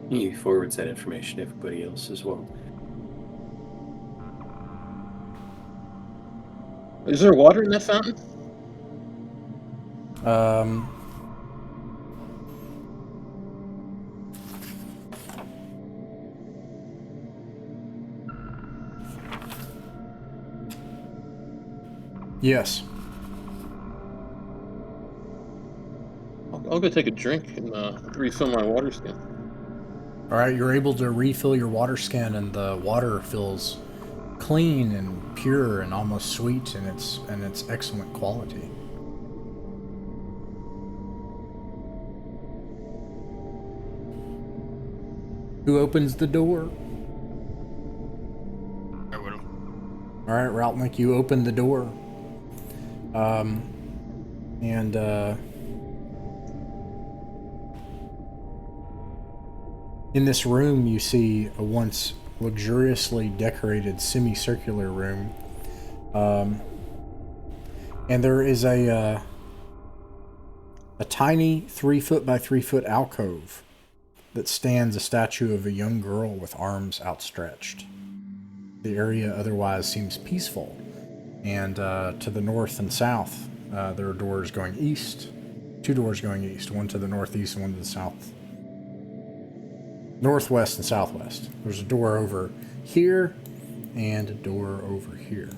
He forwards that information to everybody else as well. Is there water in that fountain? Yes. I'll go take a drink and refill my water skin. All right, you're able to refill your water skin, and the water feels clean and pure and almost sweet, and it's excellent quality. Who opens the door? I will. All right, Raltnik, you open the door. In this room, you see a once luxuriously decorated semicircular room. And there is a tiny 3 foot by 3 foot alcove that stands a statue of a young girl with arms outstretched. The area otherwise seems peaceful, and to the north and south, there are doors going east. 2 doors going east, one to the northeast and one to the south. Northwest and southwest. There's a door over here and a door over here.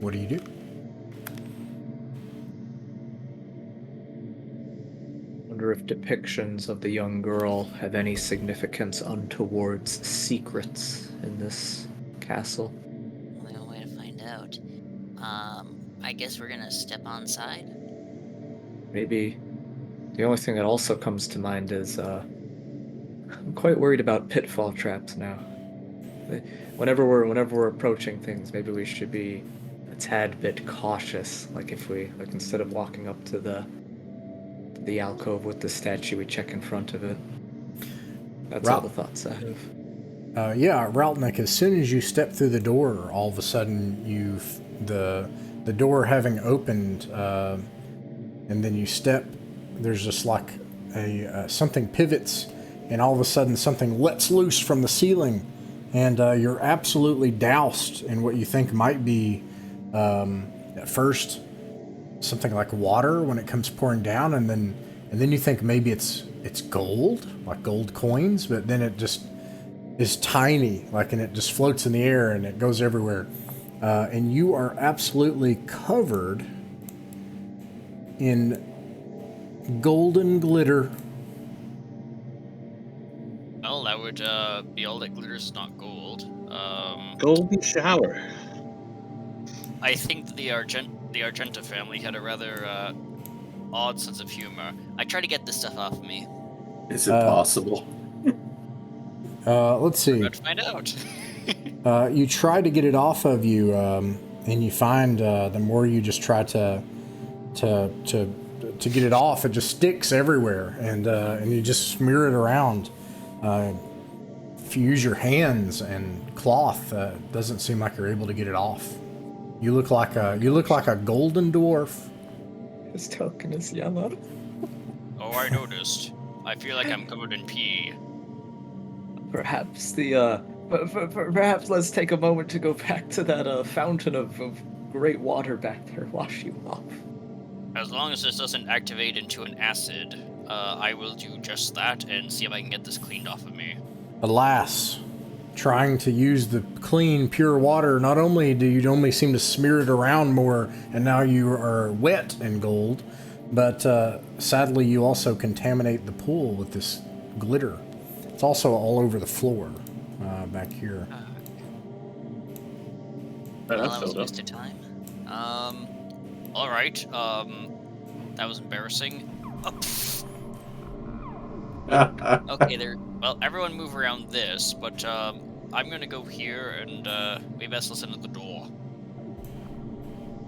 What do you do? Wonder if depictions of the young girl have any significance untowards secrets in this castle. Well, way to find out. I guess we're gonna step on side. Maybe the only thing that also comes to mind is I'm quite worried about pitfall traps now. Whenever we're approaching things, maybe we should be a tad bit cautious. Like instead of walking up to the alcove with the statue, we check in front of it. That's all the thoughts I have. Yeah, Raltnik, as soon as you step through the door, all of a sudden the door having opened, and then you step, there's just like something pivots, and all of a sudden something lets loose from the ceiling, and you're absolutely doused in what you think might be, at first, something like water when it comes pouring down, and then you think maybe it's gold, like gold coins, but then it just is tiny, and it just floats in the air and it goes everywhere, and you are absolutely covered in golden glitter. Well, that would be all that glitters, not gold. Golden shower. I think the Argenta family had a rather odd sense of humor. I try to get this stuff off of me. Is it possible? Let's see. Let's find out. You try to get it off of you, and you find the more you just try to get it off, it just sticks everywhere, and you just smear it around. if you use your hands and cloth, doesn't seem like you're able to get it off. You look like a golden dwarf. His token is yellow. Oh, I noticed. I feel like I'm covered in pee. Perhaps perhaps let's take a moment to go back to that fountain of great water back there. Wash you off. As long as this doesn't activate into an acid, I will do just that and see if I can get this cleaned off of me. Alas, trying to use the clean, pure water, not only do you only seem to smear it around more, and now you are wet in gold, but sadly you also contaminate the pool with this glitter. It's also all over the floor back here. Well, that was a waste of time. Alright, that was embarrassing. Okay, well, everyone move around this, but, I'm gonna go here, and, we best listen at the door.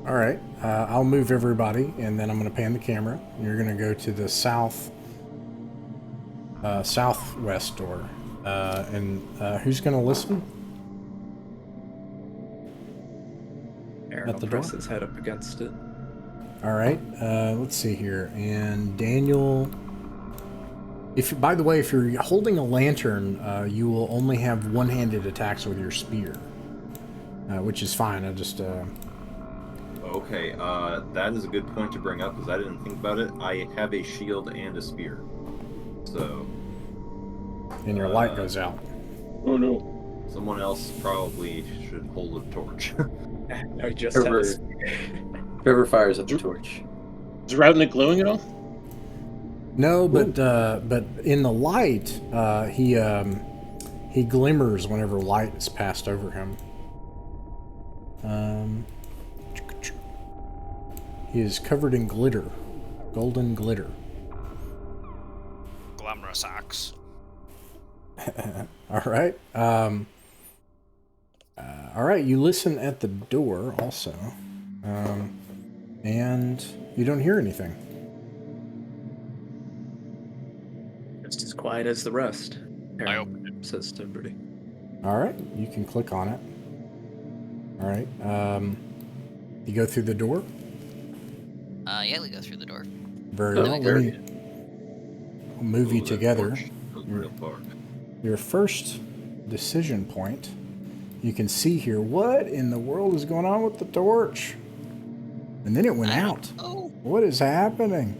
Alright, I'll move everybody, and then I'm going to pan the camera. You're going to go to the southwest door. Who's going to listen? Aaron At the will press door? his head up against it. Alright, let's see here. And Daniel... By the way, if you're holding a lantern, you will only have one-handed attacks with your spear. Which is fine, I just... Okay, that is a good point to bring up because I didn't think about it. I have a shield and a spear. So... And your light goes out. Oh no. Someone else probably should hold a torch. I just have a Trevor fires up the torch. Is Ravnik glowing at all? No, but in the light, he glimmers whenever light is passed over him. He is covered in glitter, golden glitter. Glamorous axe. All right. All right. You listen at the door also, and you don't hear anything. Just as quiet as the rest. I opened it. Says to everybody. All right. You can click on it. All right. You go through the door. Yeah, we go through the door. Very well. Let me move you Ooh, that together. torch goes real far. Your first decision point. You can see here what in the world is going on with the torch. And then it went out. Oh, What is happening?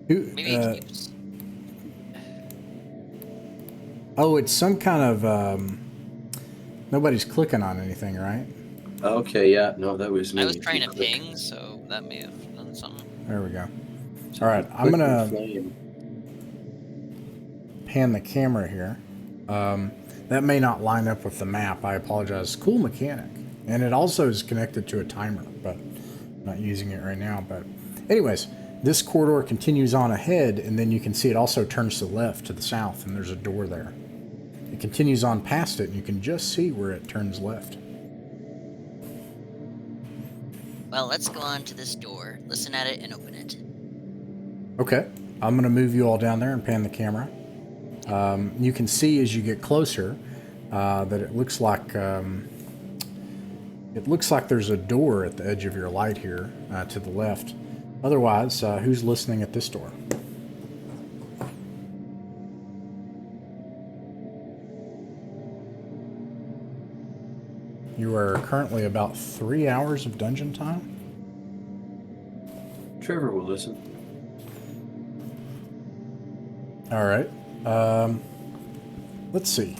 maybe it keeps. Oh, it's some kind of nobody's clicking on anything, right? Okay, yeah, no, that was me. I was trying to ping, so that may have done something. There we go. All right, I'm gonna pan the camera here. That may not line up with the map. I apologize. Cool mechanic, and it also is connected to a timer, but I'm not using it right now. But anyways, this corridor continues on ahead, and then you can see it also turns to the left, to the south, and there's a door there. It continues on past it, and you can just see where it turns left. Well, let's go on to this door, listen at it, and open it. Okay, I'm going to move you all down there and pan the camera. You can see as you get closer that it looks like there's a door at the edge of your light here to the left. Otherwise, who's listening at this door? You are currently about 3 hours of dungeon time. Trevor will listen. All right. Let's see.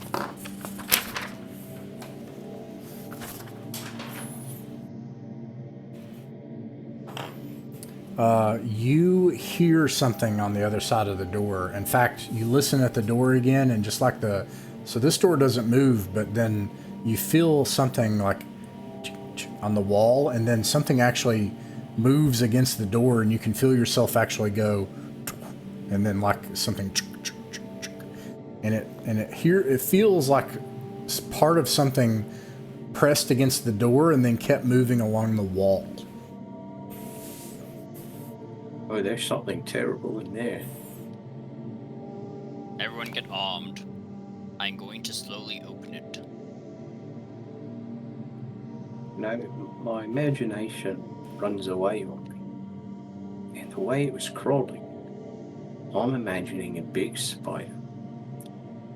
You hear something on the other side of the door. In fact, you listen at the door again, and just like so this door doesn't move, but then you feel something like on the wall, and then something actually moves against the door, and you can feel yourself actually go, and then like something, and it feels like part of something pressed against the door and then kept moving along the wall. Oh, there's something terrible in there. Everyone get armed. I'm going to slowly open it. Now, my imagination runs away on me. And the way it was crawling, I'm imagining a big spider.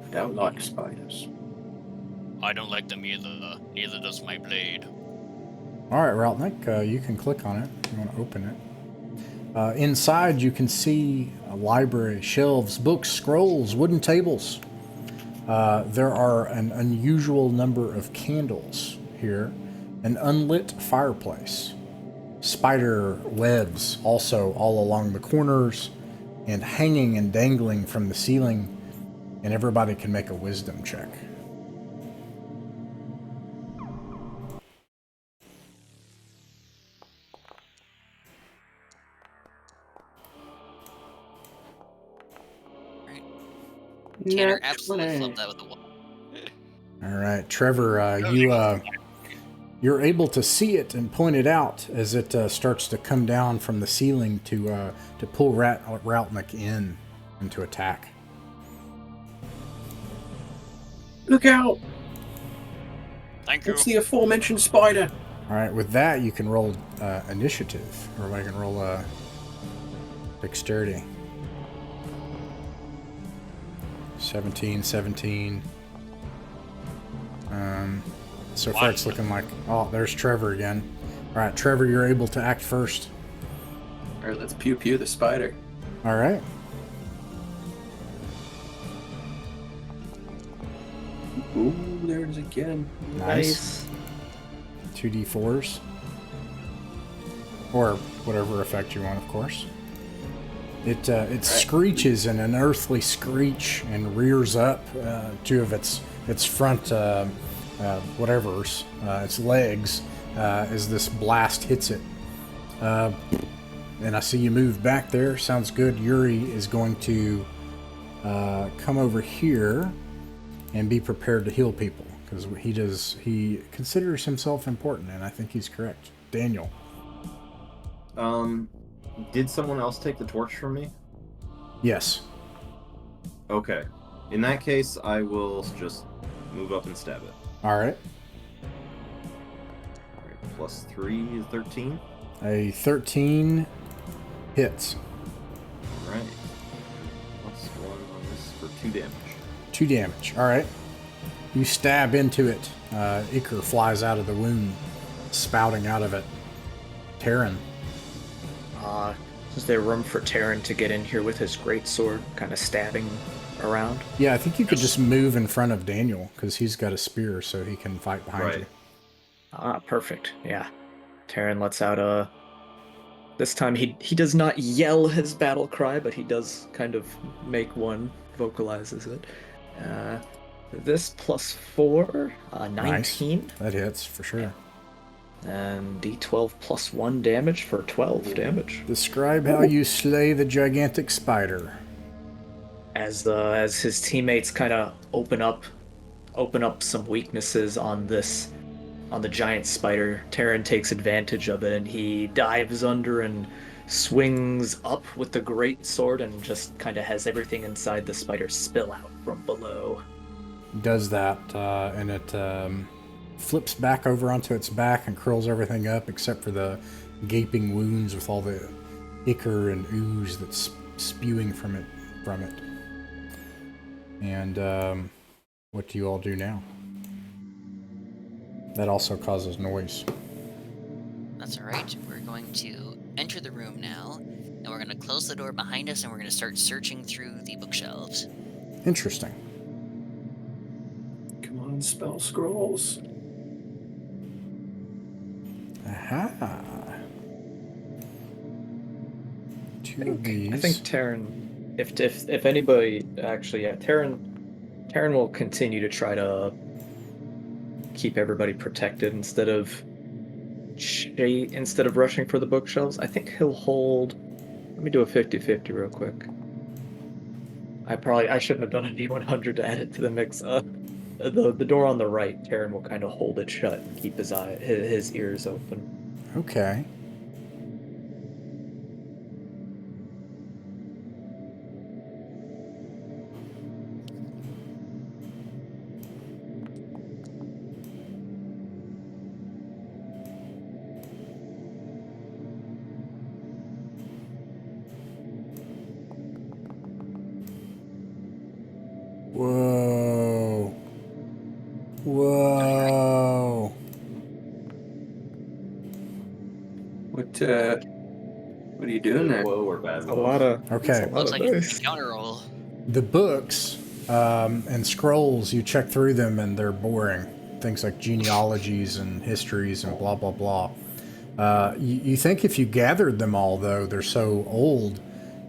I don't like spiders. I don't like them either. Neither does my blade. All right, Raltnik, you can click on it if you want to open it. Inside, you can see a library, shelves, books, scrolls, wooden tables. There are an unusual number of candles here, an unlit fireplace, spider webs also all along the corners, and hanging and dangling from the ceiling, and everybody can make a wisdom check. Tanner Nat absolutely 20. flubbed that with the wall. All right, Trevor, you're able to see it and point it out as it starts to come down from the ceiling to pull Raltnik into attack. Look out! Thank you. It's the aforementioned spider. All right, with that, you can roll initiative. Everybody can roll dexterity. 17. So far it's looking like... Oh, there's Trevor again. All right, Trevor, you're able to act first. All right, let's pew pew the spider. All right. Ooh, there it is again. Nice. 2d4s. Or whatever effect you want, of course. It screeches in an unearthly screech and rears up two of its front its legs as this blast hits it. And I see you move back there. Sounds good. Yuri is going to come over here and be prepared to heal people because he considers himself important, and I think he's correct. Daniel. Did someone else take the torch from me? Yes. Okay. In that case, I will just move up and stab it. All right. Alright, plus 3 is 13. A 13 hits. Alright. Plus 1 on this for 2 damage. 2 damage. All right. You stab into it. Ichor flies out of the wound, spouting out of it. Terran. Is there room for Terran to get in here with his greatsword, kind of stabbing around? Yeah, I think you could just move in front of Daniel because he's got a spear, so he can fight behind you. Ah, perfect. Yeah. Terran lets out this time he does not yell his battle cry, but he does kind of make one, vocalizes it. This plus 4, 19. Nice. That hits for sure. And d12 plus 1 damage for 12 damage. Describe how you slay the gigantic spider. As his teammates kind of open up some weaknesses on the giant spider, Terran takes advantage of it and he dives under and swings up with the great sword and just kind of has everything inside the spider spill out from below. Does that, and it flips back over onto its back and curls everything up except for the gaping wounds with all the ichor and ooze that's spewing from it. And what do you all do now? That also causes noise. That's alright. We're going to enter the room now, and we're going to close the door behind us, and we're going to start searching through the bookshelves. Interesting. Come on, spell scrolls. Aha. Two of these. I think Terran, if anybody actually, yeah, Terran will continue to try to keep everybody protected instead of rushing for the bookshelves. I think he'll hold. Let me do a 50-50 real quick. I shouldn't have done a D100 to add it to the mix. The door on the right, Terran will kind of hold it shut and keep his ears open. Okay. What are you doing there? Whoa, or bad A lot of Okay. a lot Looks of like it's dice. a counter roll. The books and scrolls, you check through them and they're boring. Things like genealogies and histories and blah, blah, blah. You think if you gathered them all, though, they're so old,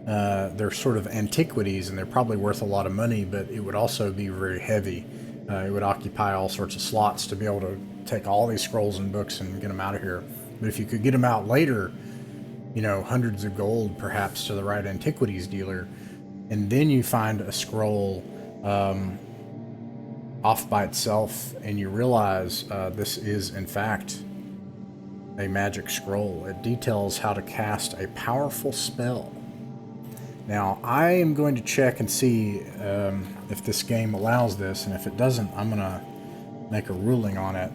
they're sort of antiquities and they're probably worth a lot of money, but it would also be very heavy. It would occupy all sorts of slots to be able to take all these scrolls and books and get them out of here. But if you could get them out later, you know, hundreds of gold perhaps to the right antiquities dealer, and then you find a scroll off by itself and you realize this is in fact a magic scroll. It details how to cast a powerful spell. Now I am going to check and see if this game allows this, and if it doesn't, I'm gonna make a ruling on it.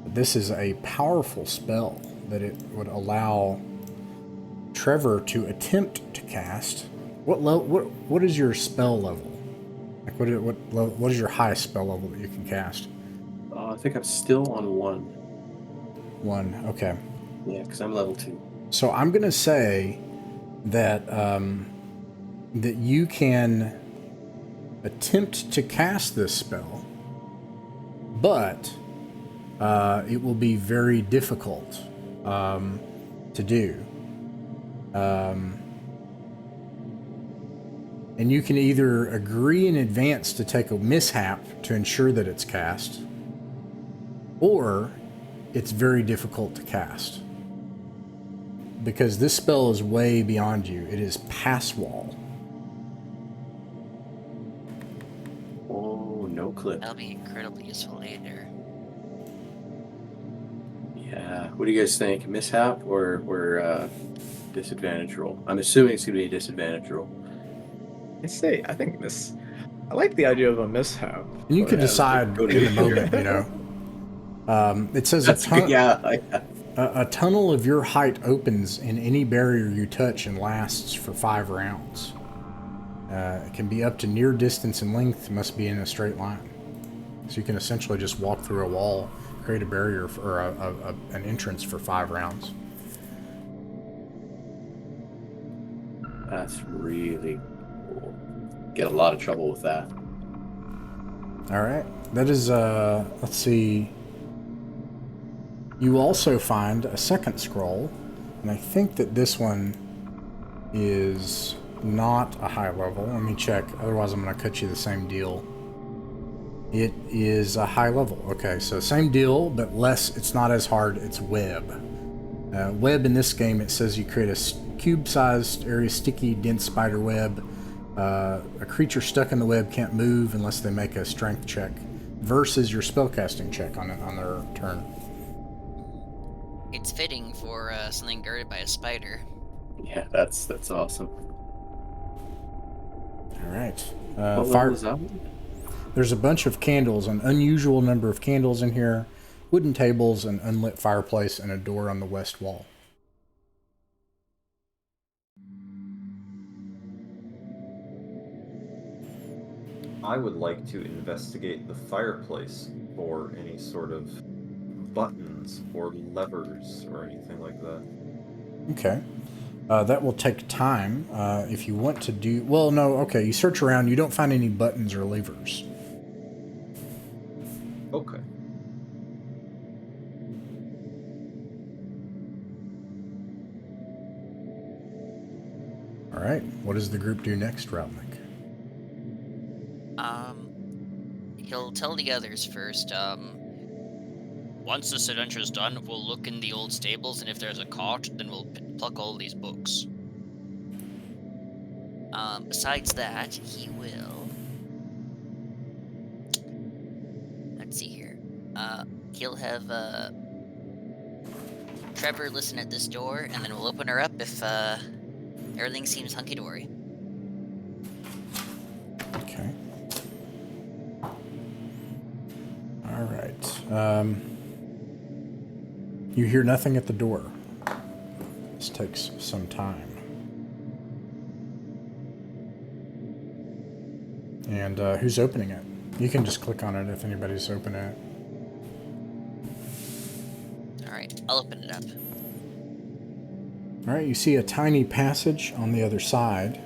But this is a powerful spell that it would allow Trevor to attempt to cast. What is your spell level? Like what is your highest spell level that you can cast? I think I'm still on 1. 1. Okay. Yeah, because I'm level 2. So I'm gonna say that that you can attempt to cast this spell, but it will be very difficult to do. And you can either agree in advance to take a mishap to ensure that it's cast, or it's very difficult to cast. Because this spell is way beyond you. It is pass wall. Oh, no clip. That'll be incredibly useful later. Yeah. What do you guys think? Mishap or disadvantage roll? I'm assuming it's gonna be a disadvantage roll. I think I like the idea of a mishap. And you but- can decide go in to- the moment, you know. It says That's good. Yeah. a tunnel of your height opens in any barrier you touch and lasts for 5 rounds. It can be up to near distance in length, must be in a straight line. So you can essentially just walk through a wall, create a barrier or an entrance for 5 rounds. That's really cool. Get a lot of trouble with that. All right. That is, let's see. You also find a second scroll, and I think that this one is not a high level. Let me check, otherwise I'm going to cut you the same deal. It is a high level. Okay, so same deal, but less. It's not as hard. It's web. Web in this game, it says you create a cube-sized area, sticky, dense spider web. A creature stuck in the web can't move unless they make a strength check versus your spellcasting check on their turn. It's fitting for something guarded by a spider. Yeah, that's awesome. All right. What Fire. level is that one? There's a bunch of candles, an unusual number of candles in here, wooden tables, an unlit fireplace, and a door on the west wall. I would like to investigate the fireplace for any sort of buttons or levers or anything like that. Okay. That will take time. If you want to do... Well, no, okay. You search around. You don't find any buttons or levers. Okay. All right. What does the group do next, Routnick? He'll tell the others first. Once this adventure's done, we'll look in the old stables, and if there's a cart, then we'll pluck all these books. Besides that, he will... Let's see here. He'll have, Trevor listen at this door, and then we'll open her up if, everything seems hunky-dory. Okay. All right. You hear nothing at the door. This takes some time. And who's opening it? You can just click on it if anybody's opening it. Alright, I'll open it up. All right, you see a tiny passage on the other side.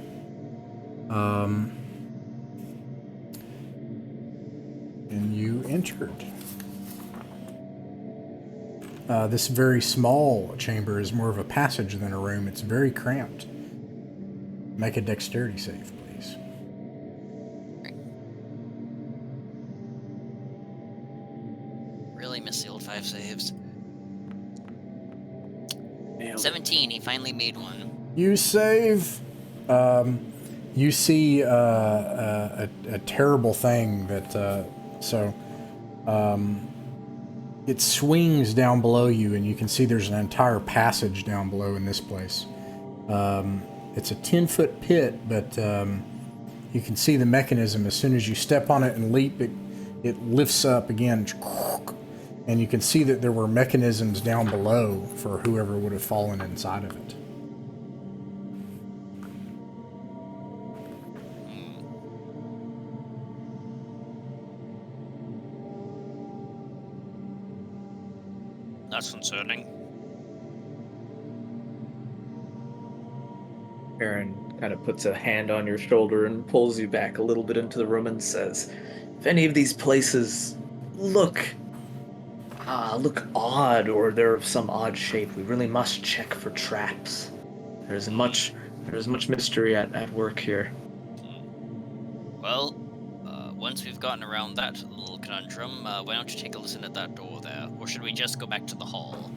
And you entered. This very small chamber is more of a passage than a room. It's very cramped. Make a dexterity save, please. Really miss the old 5 saves. Nailed it. 17, he finally made one. You save. You see a terrible thing that. It swings down below you, and you can see there's an entire passage down below in this place. It's a 10-foot pit, but you can see the mechanism. As soon as you step on it and leap, it lifts up again. And you can see that there were mechanisms down below for whoever would have fallen inside of it. That's concerning. Aaron kind of puts a hand on your shoulder and pulls you back a little bit into the room and says, if any of these places look odd, or they're of some odd shape, we really must check for traps. There's much mystery at work here. Well, once we've gotten around that little conundrum, why don't you take a listen at that door there? Or should we just go back to the hall?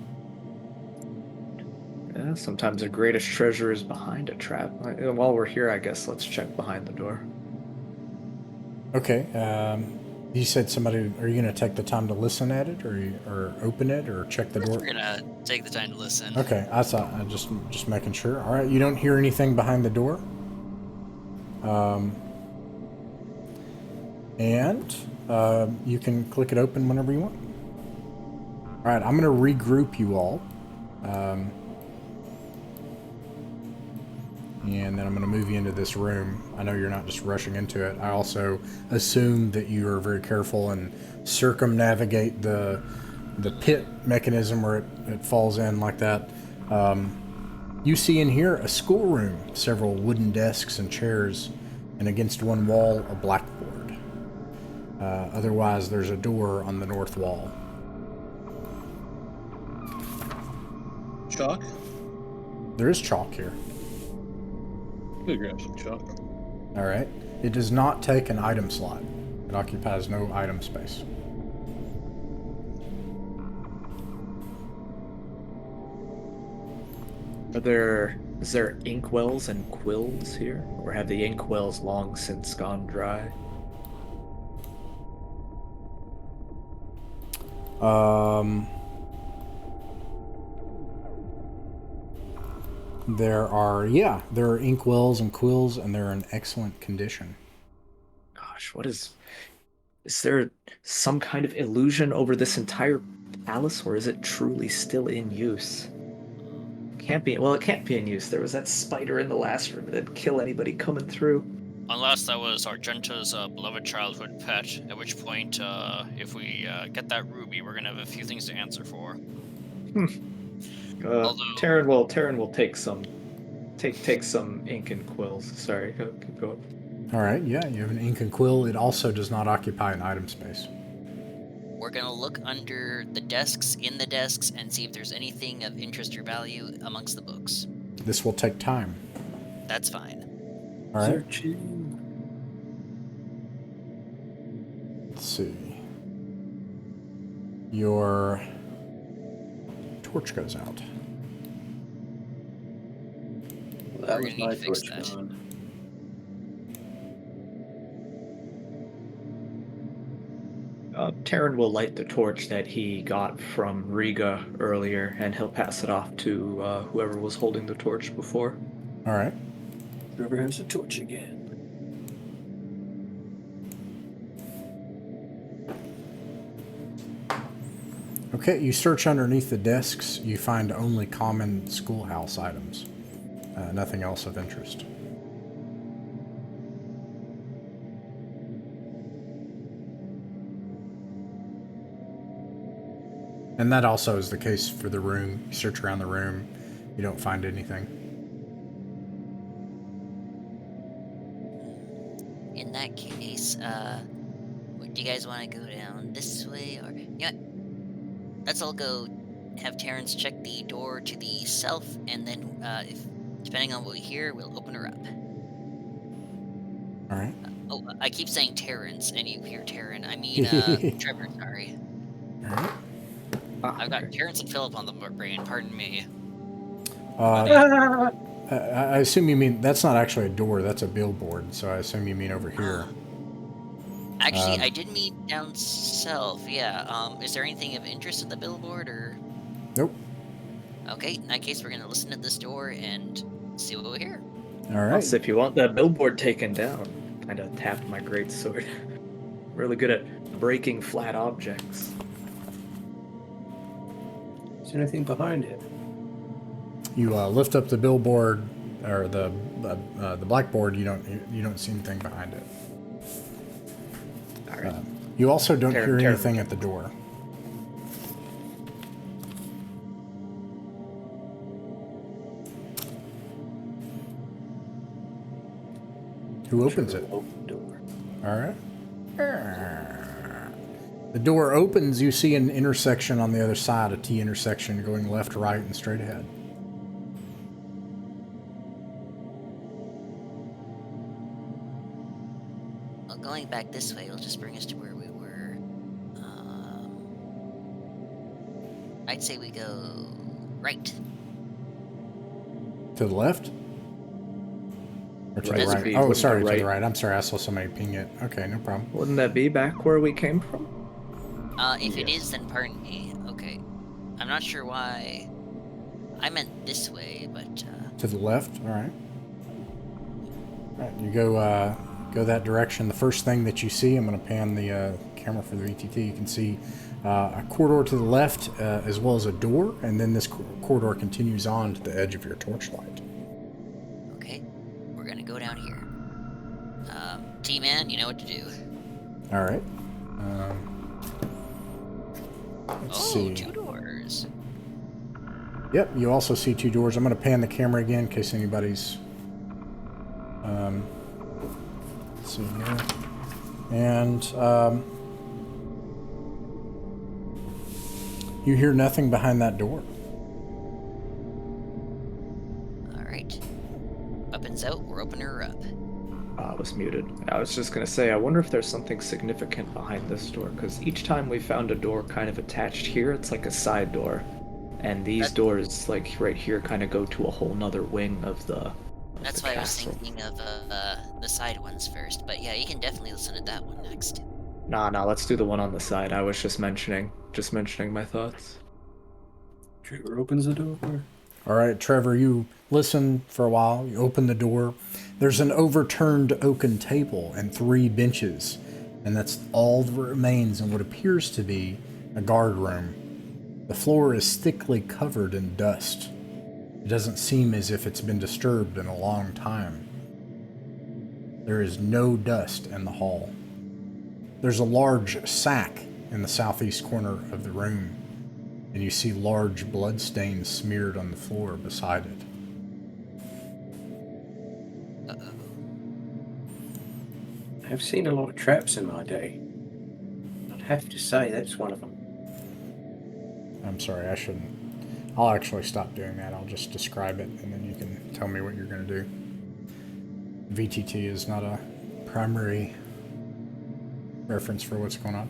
Yeah, sometimes the greatest treasure is behind a trap. While we're here, I guess let's check behind the door. Okay. You said somebody. Are you going to take the time to listen at it, or open it, or check the door? We're gonna take the time to listen. Okay, I just making sure. All right, you don't hear anything behind the door. And you can click it open whenever you want. All right, I'm going to regroup you all. And then I'm going to move you into this room. I know you're not just rushing into it. I also assume that you are very careful and circumnavigate the pit mechanism where it falls in like that. You see in here a schoolroom, several wooden desks and chairs, and against one wall a blackboard. Otherwise, there's a door on the north wall. Chalk? There is chalk here. Go grab some chalk. All right. It does not take an item slot. It occupies no item space. Is there inkwells and quills here? Or have the inkwells long since gone dry? There are inkwells and quills, and they're in excellent condition. Gosh, is there some kind of illusion over this entire palace, or is it truly still in use? It can't be in use. There was that spider in the last room that'd kill anybody coming through. Unless that was Argenta's beloved childhood pet, at which point, if we get that ruby, we're gonna have a few things to answer for. Taryn will take some ink and quills. Sorry, keep going. All right, yeah, you have an ink and quill. It also does not occupy an item space. We're gonna look under the desks, in the desks, and see if there's anything of interest or value amongst the books. This will take time. That's fine. All right. Searching. Let's see. Your torch goes out. That We're was gonna my need to fix torch that. gone. Taryn will light the torch that he got from Riga earlier, and he'll pass it off to whoever was holding the torch before. All right. Whoever has a torch again. Okay, you search underneath the desks. You find only common schoolhouse items. Nothing else of interest. And that also is the case for the room. You search around the room. You don't find anything. In that case, do you guys want to go down this way, or let's all go have Terrence check the door to the south, and then if depending on what we hear, we'll open her up. All right. Oh, I keep saying Terrence, and you hear Terran. I mean, Trevor. Sorry, All right. I've got Terrence and Philip on the brain. Pardon me. I assume you mean that's not actually a door. That's a billboard. So I assume you mean over here. Actually, I did mean down south. Yeah. Is there anything of interest in the billboard, or? Nope. Okay. In that case, we're gonna listen at this door and see what we hear. All right. Also, if you want that billboard taken down, kind of tapped my greatsword. Really good at breaking flat objects. Is there anything behind it? You lift up the billboard or the blackboard. You don't see anything behind it. All right. You also don't hear Terrible. anything at the door. Who opens it? Open door. All right. The door opens. You see an intersection on the other side, a T intersection going left, right, and straight ahead. Well, going back this way will just bring us to where we were. I'd say we go right. To the left? Or to Right. the right? Would be- Oh, would sorry, go to the right. right. I'm sorry, I saw somebody ping it. Okay, no problem. Wouldn't that be back where we came from? If it is, then pardon me. Okay. I'm not sure why. I meant this way, but To the left? All right. All right, you go that direction. The first thing that you see, I'm going to pan the camera for the VTT. You can see a corridor to the left, as well as a door, and then this corridor continues on to the edge of your torchlight. okay. We're gonna go down here. T-Man, you know what to do. All right. Let's see. 2 doors. Yep, you also see 2 doors. I'm going to pan the camera again in case anybody's... let's see here. And you hear nothing behind that door. Alright. Weapons out, we're opening her up. I was muted. I was just gonna say, I wonder if there's something significant behind this door, because each time we found a door kind of attached here, it's like a side door. And these doors, like right here, kind of go to a whole nother wing of the That's the why I was castle. thinking of the side ones first. But yeah, you can definitely listen to that one next. Nah, let's do the one on the side. I was just mentioning my thoughts. Trevor opens the door. All right, Trevor, you listen for a while. You open the door. There's an overturned oaken table and 3 benches, and that's all that remains in what appears to be a guard room. The floor is thickly covered in dust. It doesn't seem as if it's been disturbed in a long time. There is no dust in the hall. There's a large sack in the southeast corner of the room, and you see large blood stains smeared on the floor beside it. Uh-oh. I've seen a lot of traps in my day. I'd have to say that's one of them. I'm sorry, I shouldn't. I'll actually stop doing that. I'll just describe it, and then you can tell me what you're going to do. VTT is not a primary reference for what's going on.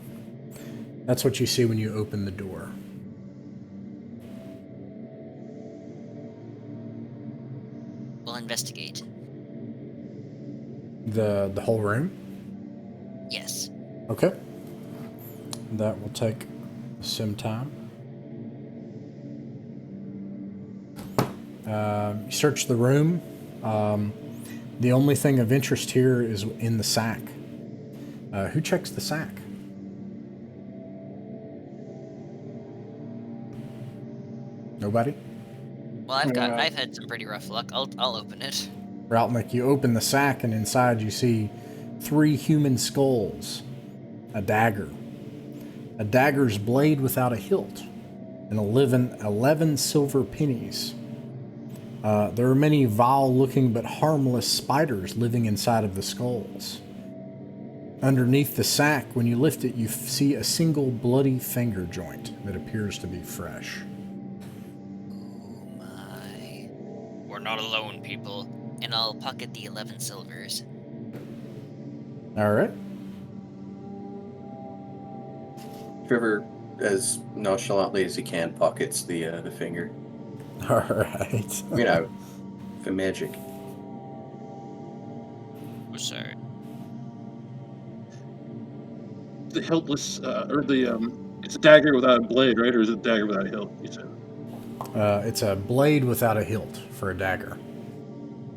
That's what you see when you open the door. We'll investigate. The whole room? Yes. Okay. That will take some time. You search the room. The only thing of interest here is in the sack. Who checks the sack? Nobody? Well, I've had some pretty rough luck. I'll open it. Routnick, you open the sack, and inside you see 3 human skulls, a dagger's blade without a hilt, and 11 silver pennies. There are many vile-looking but harmless spiders living inside of the skulls. Underneath the sack, when you lift it, you see a single bloody finger joint that appears to be fresh. Oh my. We're not alone, people. And I'll pocket the 11 silvers. All right. Trevor, as nonchalantly as he can, pockets the finger. All right. You know, for magic. Oh, sorry. The hiltless, it's a dagger without a blade, right? Or is it a dagger without a hilt? You said. It's a blade without a hilt for a dagger.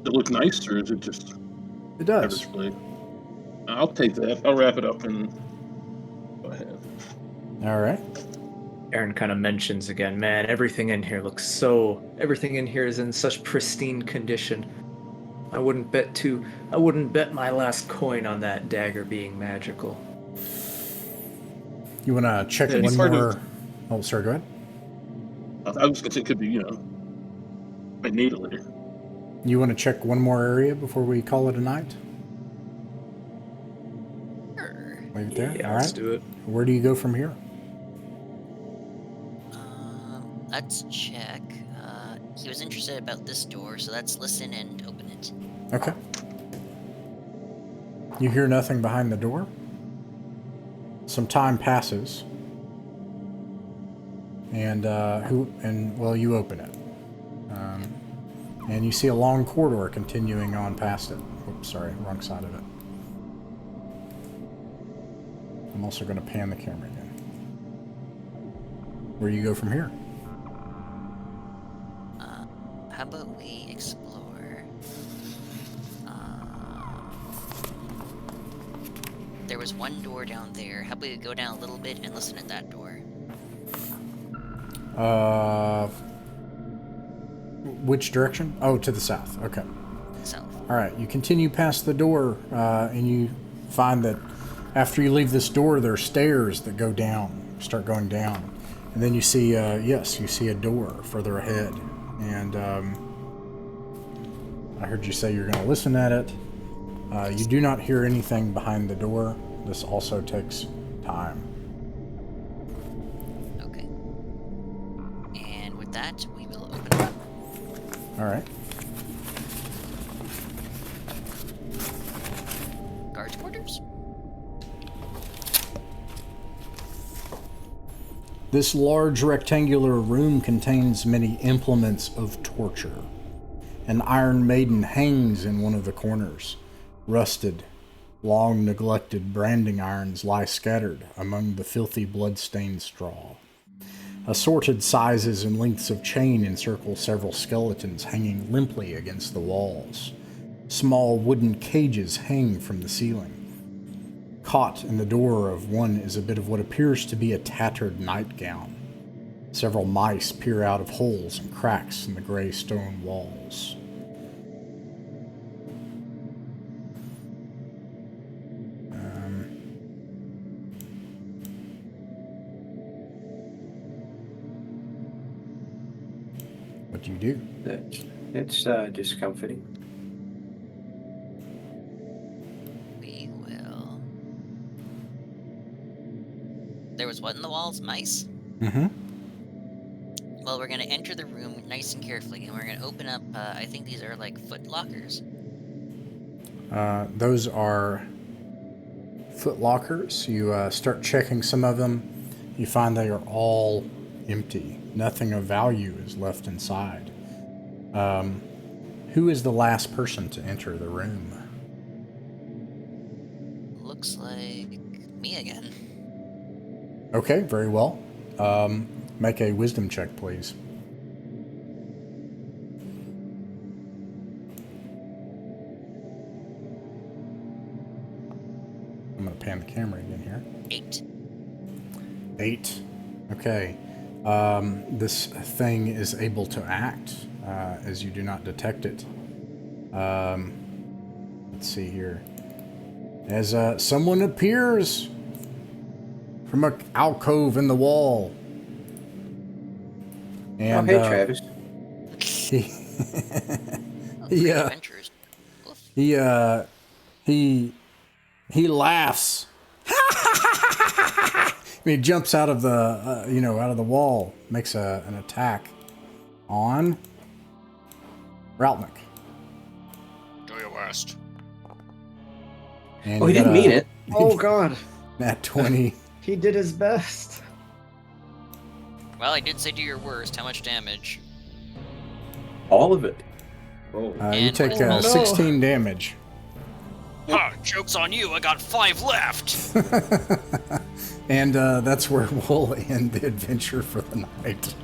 Does it look nice, or is it just It does. average blade? I'll take that. I'll wrap it up and go ahead. All right. Aaron kind of mentions again, man, everything in here is in such pristine condition. I wouldn't bet my last coin on that dagger being magical. You want to check Yeah, one part more? of- Oh, sorry. Go ahead. I was gonna say it could be, I need it later. You want to check one more area before we call it a night? Sure. Leave it there. Yeah, All let's right. do it. Where do you go from here? Let's check. He was interested about this door, so let's listen and open it. Okay. You hear nothing behind the door. Some time passes, and you open it, and you see a long corridor continuing on past it. Oops, sorry, wrong side of it. I'm also going to pan the camera again. Where do you go from here? How about we explore? There was one door down there. How about we go down a little bit and listen at that door? Which direction? Oh, to the south. Okay. South. All right. You continue past the door, and you find that after you leave this door, there are stairs that go down, start going down, and then you see, you see a door further ahead. And I heard you say you're going to listen at it. You do not hear anything behind the door. This also takes time. Okay. And with that, we will open it up. All right. Guards' quarters? This large rectangular room contains many implements of torture. An Iron Maiden hangs in one of the corners. Rusted, long neglected branding irons lie scattered among the filthy blood-stained straw. Assorted sizes and lengths of chain encircle several skeletons hanging limply against the walls. Small wooden cages hang from the ceiling. Caught in the door of one is a bit of what appears to be a tattered nightgown. Several mice peer out of holes and cracks in the gray stone walls. What do you do? It's discomforting. We will. There was what in the walls? Mice? Mm-hmm. Well, we're gonna enter the room nice and carefully, and we're gonna open up, I think these are like foot lockers. Those are foot lockers. You start checking some of them. You find they are all empty. Nothing of value is left inside. Who is the last person to enter the room? Looks like me again. Okay, very well. Make a wisdom check, please. I'm going to pan the camera again here. 8. 8. Okay. This thing is able to act as you do not detect it. Let's see here. As someone appears from an alcove in the wall. And hey, Travis. He, Adventures. Oof. he laughs. He jumps out of the out of the wall, makes an attack on Raltnik. Do your worst. And Oh, he didn't mean it. Oh God, Nat 20. he did his best. Well, I did say do your worst. How much damage? All of it. Oh, You And take what is no. 16 damage. Ha! Joke's on you. I got 5 left. And that's where we'll end the adventure for the night.